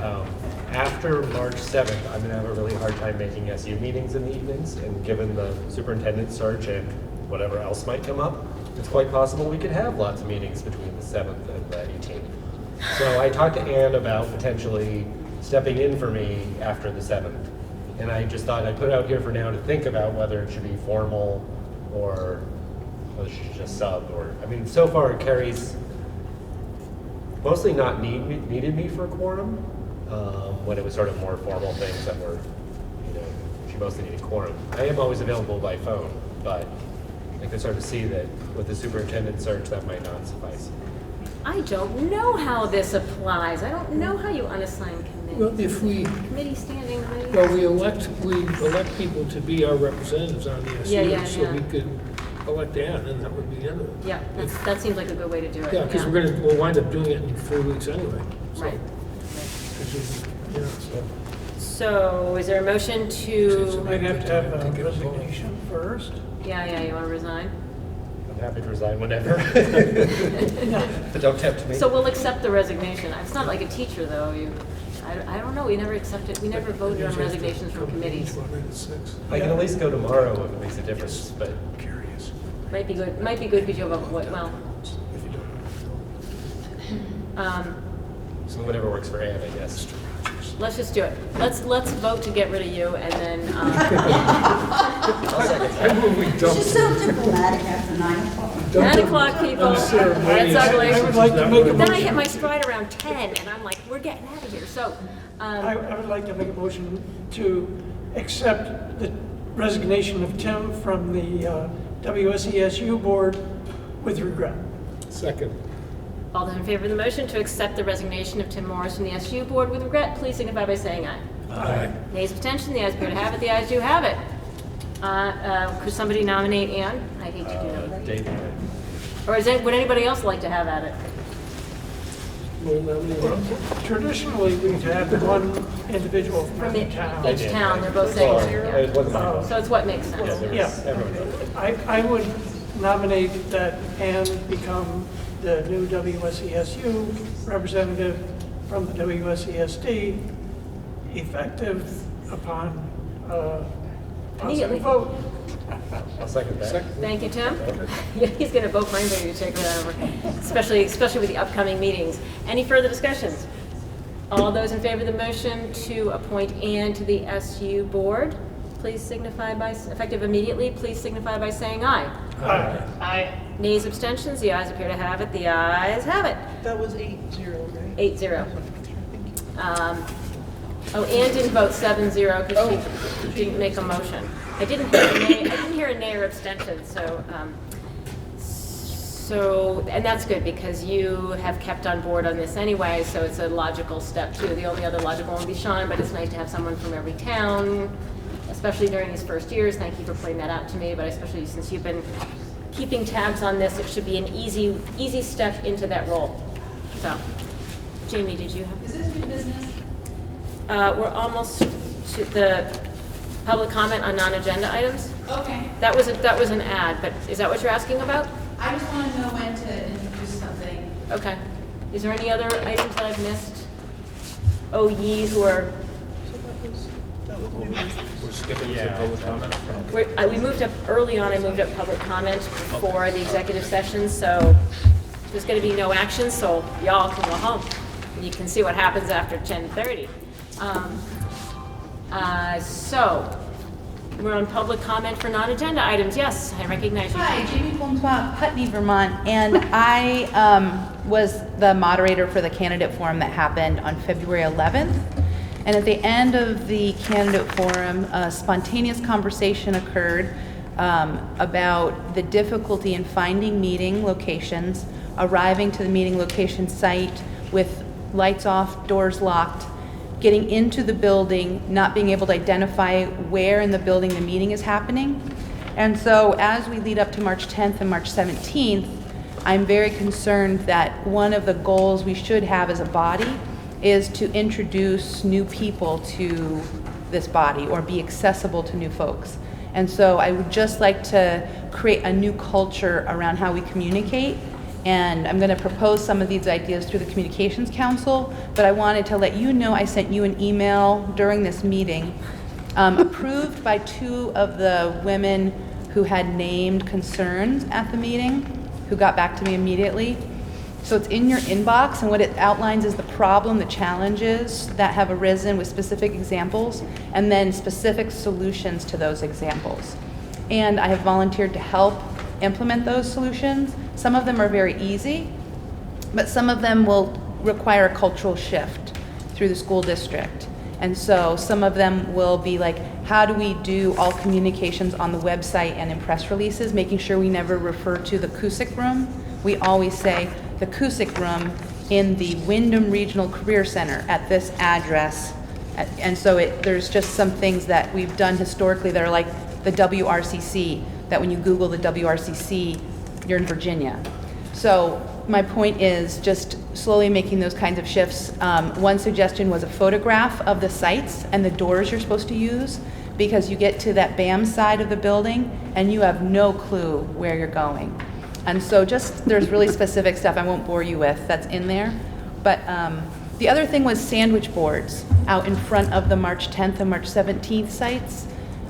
after March 7th, I'm going to have a really hard time making SU meetings in the evenings, and given the superintendent search and whatever else might come up, it's quite possible we could have lots of meetings between the 7th and the 18th. So I talked to Ann about potentially stepping in for me after the 7th. And I just thought I'd put it out here for now to think about whether it should be formal or whether she should just sub. Or, I mean, so far Carrie's mostly not needed me for a quorum. When it was sort of more formal things that were, she mostly needed quorum. I am always available by phone, but I can sort of see that with the superintendent search that might not suffice. I don't know how this applies. I don't know how you unassign committees. Well, if we, Committee standing committee. well, we elect people to be our representatives on the SU, so we could elect Ann, and that would be the end of it. Yeah, that seems like a good way to do it. Yeah, because we'll wind up doing it in 3 weeks anyway. So. Right. Yeah, So is there a motion to? I'd have to have a resignation first. Yeah, you want to resign? I'm happy to resign whenever. But don't tempt me. So we'll accept the resignation. It's not like a teacher, though. I don't know. We never accepted. We never voted on resignations from committees. I can at least go tomorrow if it makes a difference, but. Curious. Might be good. Might be good because you have a well. So whatever works for Ann, I guess. Let's just do it. Let's vote to get rid of you, and then. I move we dump. She's so diplomatic after 9 o'clock. 9 o'clock, people. That's ugly. I would like to make a Then I motion. hit my stride around 10, and I'm like, we're getting out of here. So. I would like to make a motion to accept the resignation of Tim from the WSESU board with regret. Second. All those in favor of the motion to accept the resignation of Tim Morris from the SU board with regret, please signify by saying aye. Aye. Nays abstention, the ayes appear to have it, the ayes do have it. Could somebody nominate Ann? I hate to do that. David. Or would anybody else like to have at it? Traditionally, we've had one individual from each town. Each town, they're both saying that, It wasn't my yeah. vote. So it's what makes sense. Yeah, there was Yeah. everyone. I would nominate that Ann become the new WSESU representative from the WSESD, effective upon Immediately. positive vote. I'll second that. Thank you, Tim. He's going to vote for anybody to take that over, especially with the upcoming meetings. Any further discussions? All those in favor of the motion to appoint Ann to the SU board, please signify by, effective immediately, please signify by saying aye. Aye. Aye. Nays, abstentions, the ayes appear to have it, the ayes have it. That was 8-0, right? 8-0. Ann didn't vote 7-0 because she didn't make a motion. I didn't hear a nay or abstention, and that's good because you have kept on board on this anyway, so it's a logical step too. The only other logical one would be Sean, but it's nice to have someone from every town, especially during these first years. Thank you for pointing that out to me, but especially since you've been keeping tabs on this, it should be an easy step into that role. So, Jamie, did you have? Is this new business? We're almost to the public comment on non-agenda items. Okay. That was an ad, but is that what you're asking about? I just want to know when to introduce something. Okay. Is there any other items that I've missed? Oh, ye who are, That was new business. We're skipping to public comment. we moved up early on. I moved up public comment for the executive session, so there's going to be no action. So y'all can go home, and you can see what happens after 10:30. So we're on public comment for non-agenda items. Yes, I recognize you. Hi, Jamie Bonsoir, Putney, Vermont, and I was the moderator for the candidate forum that happened on February 11th. And at the end of the candidate forum, a spontaneous conversation occurred about the difficulty in finding meeting locations arriving to the meeting location site with lights off, doors locked, getting into the building, not being able to identify where in the building the meeting is happening. And so as we lead up to March 10th and March 17th, I'm very concerned that one of the goals we should have as a body is to introduce new people to this body or be accessible to new folks. And so I would just like to create a new culture around how we communicate. And I'm going to propose some of these ideas through the Communications Council, but I wanted to let you know I sent you an email during this meeting, approved by 2 of the women who had named concerns at the meeting, who got back to me immediately. So it's in your inbox, and what it outlines is the problem, the challenges that have arisen with specific examples, and then specific solutions to those examples. And I have volunteered to help implement those solutions. Some of them are very easy, but some of them will require a cultural shift through the school district. And so some of them will be like, how do we do all communications on the website and in press releases, making sure we never refer to the Cusick room. We always say the Cusick room in the Wyndham Regional Career Center at this address. And so there's just some things that we've done historically that are like the WRCC, that when you Google the WRCC, you're in Virginia. So my point is just slowly making those kinds of shifts. One suggestion was a photograph of the sites and the doors you're supposed to use, because you get to that BAM side of the building and you have no clue where you're going. And so just, there's really specific stuff I won't bore you with that's in there. But the other thing was sandwich boards out in front of the March 10th and March 17th sites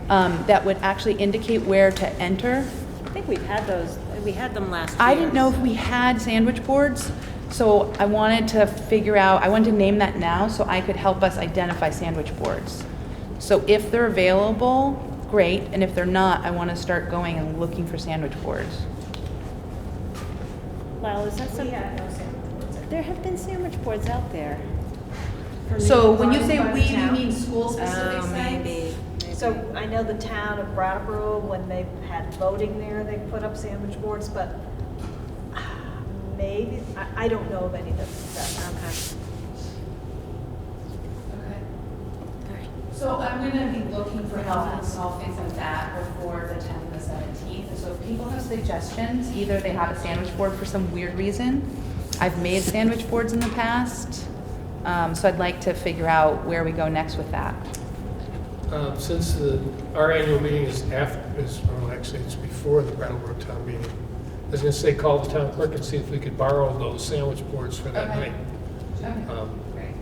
that would actually indicate where to enter. I think we've had those, we had them last year. I didn't know if we had sandwich boards, so I wanted to figure out, I wanted to name that now so I could help us identify sandwich boards. So if they're available, great, and if they're not, I want to start going and looking for sandwich boards. Well, is that something? There have been sandwich boards out there. So when you say we, you mean school-specific sites? Maybe. So I know the town of Brattleboro, when they had voting there, they put up sandwich boards, but maybe, I don't know of any that. Okay. So I'm going to be looking for help and solve things like that before the 10th and the 17th. So if people have suggestions, either they have a sandwich board for some weird reason. I've made sandwich boards in the past, so I'd like to figure out where we go next with that. Since our annual meeting is actually it's before the Brattleboro town meeting, I was going to say call the town clerk and see if we could borrow those sandwich boards for that night. Okay.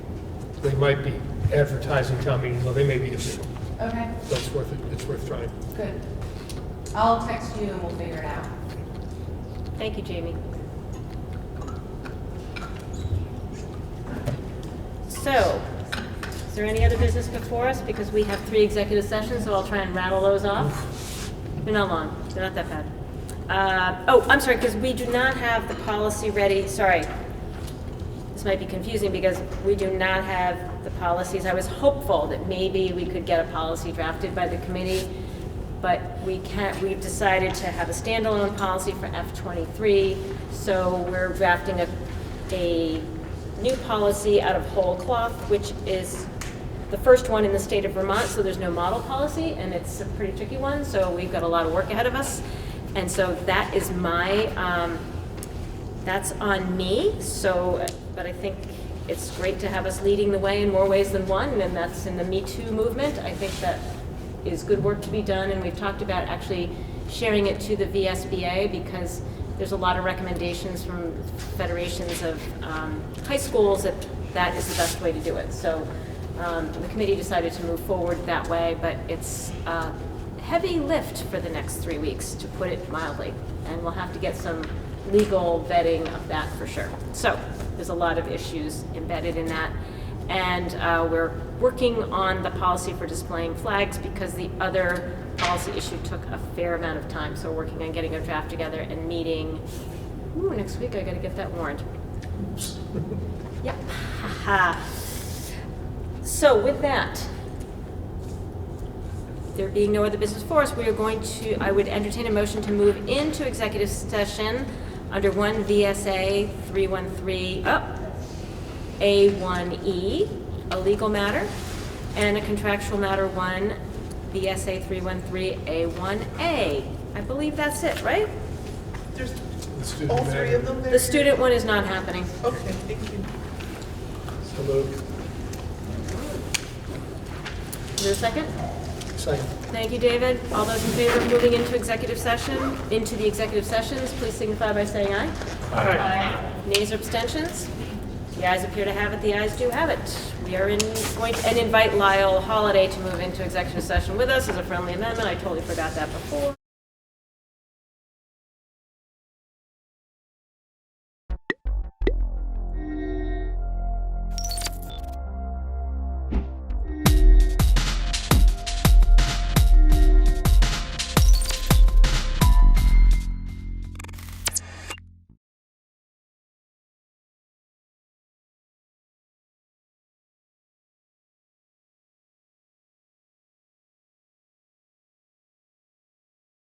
They might be advertising town meetings, or they may be illegal. Okay. So it's worth trying. Good. I'll text you and we'll figure it out. Thank you, Jamie. So, is there any other business before us? Because we have 3 executive sessions, so I'll try and rattle those off. They're not long. They're not that bad. Oh, I'm sorry, because we do not have the policy ready. Sorry. This might be confusing because we do not have the policies. I was hopeful that maybe we could get a policy drafted by the committee, but we can't. We've decided to have a standalone policy for F23, so we're drafting a new policy out of whole cloth, which is the first one in the state of Vermont, so there's no model policy, and it's a pretty tricky one, so we've got a lot of work ahead of us. And so that is that's on me, so, but I think it's great to have us leading the way in more ways than one, and that's in the Me Too movement. I think that is good work to be done, and we've talked about actually sharing it to the VSBA, because there's a lot of recommendations from federations of high schools that is the best way to do it. So the committee decided to move forward that way, but it's a heavy lift for the next 3 weeks, to put it mildly. And we'll have to get some legal vetting of that for sure. So there's a lot of issues embedded in that. And we're working on the policy for displaying flags, because the other policy issue took a fair amount of time. So we're working on getting a draft together and meeting. Ooh, next week I gotta get that warned. Yep. So with that, there being no other business for us, we are going to, I would entertain a motion to move into executive session under 1 VSA 313, A1E, a legal matter, and a contractual matter 1 VSA 313, A1A. I believe that's it, right? There's The student all three matter. of them there? The student one is not happening. Okay, thank you. So moved. Is there a second? Second. Thank you, David. All those in favor of moving into executive session, into the executive sessions, please signify by saying aye. Aye. Nays or abstentions? The ayes appear to have it, the ayes do have it. We are going to invite Lyle Holiday to move into executive session with us as a friendly amendment. I totally forgot that before.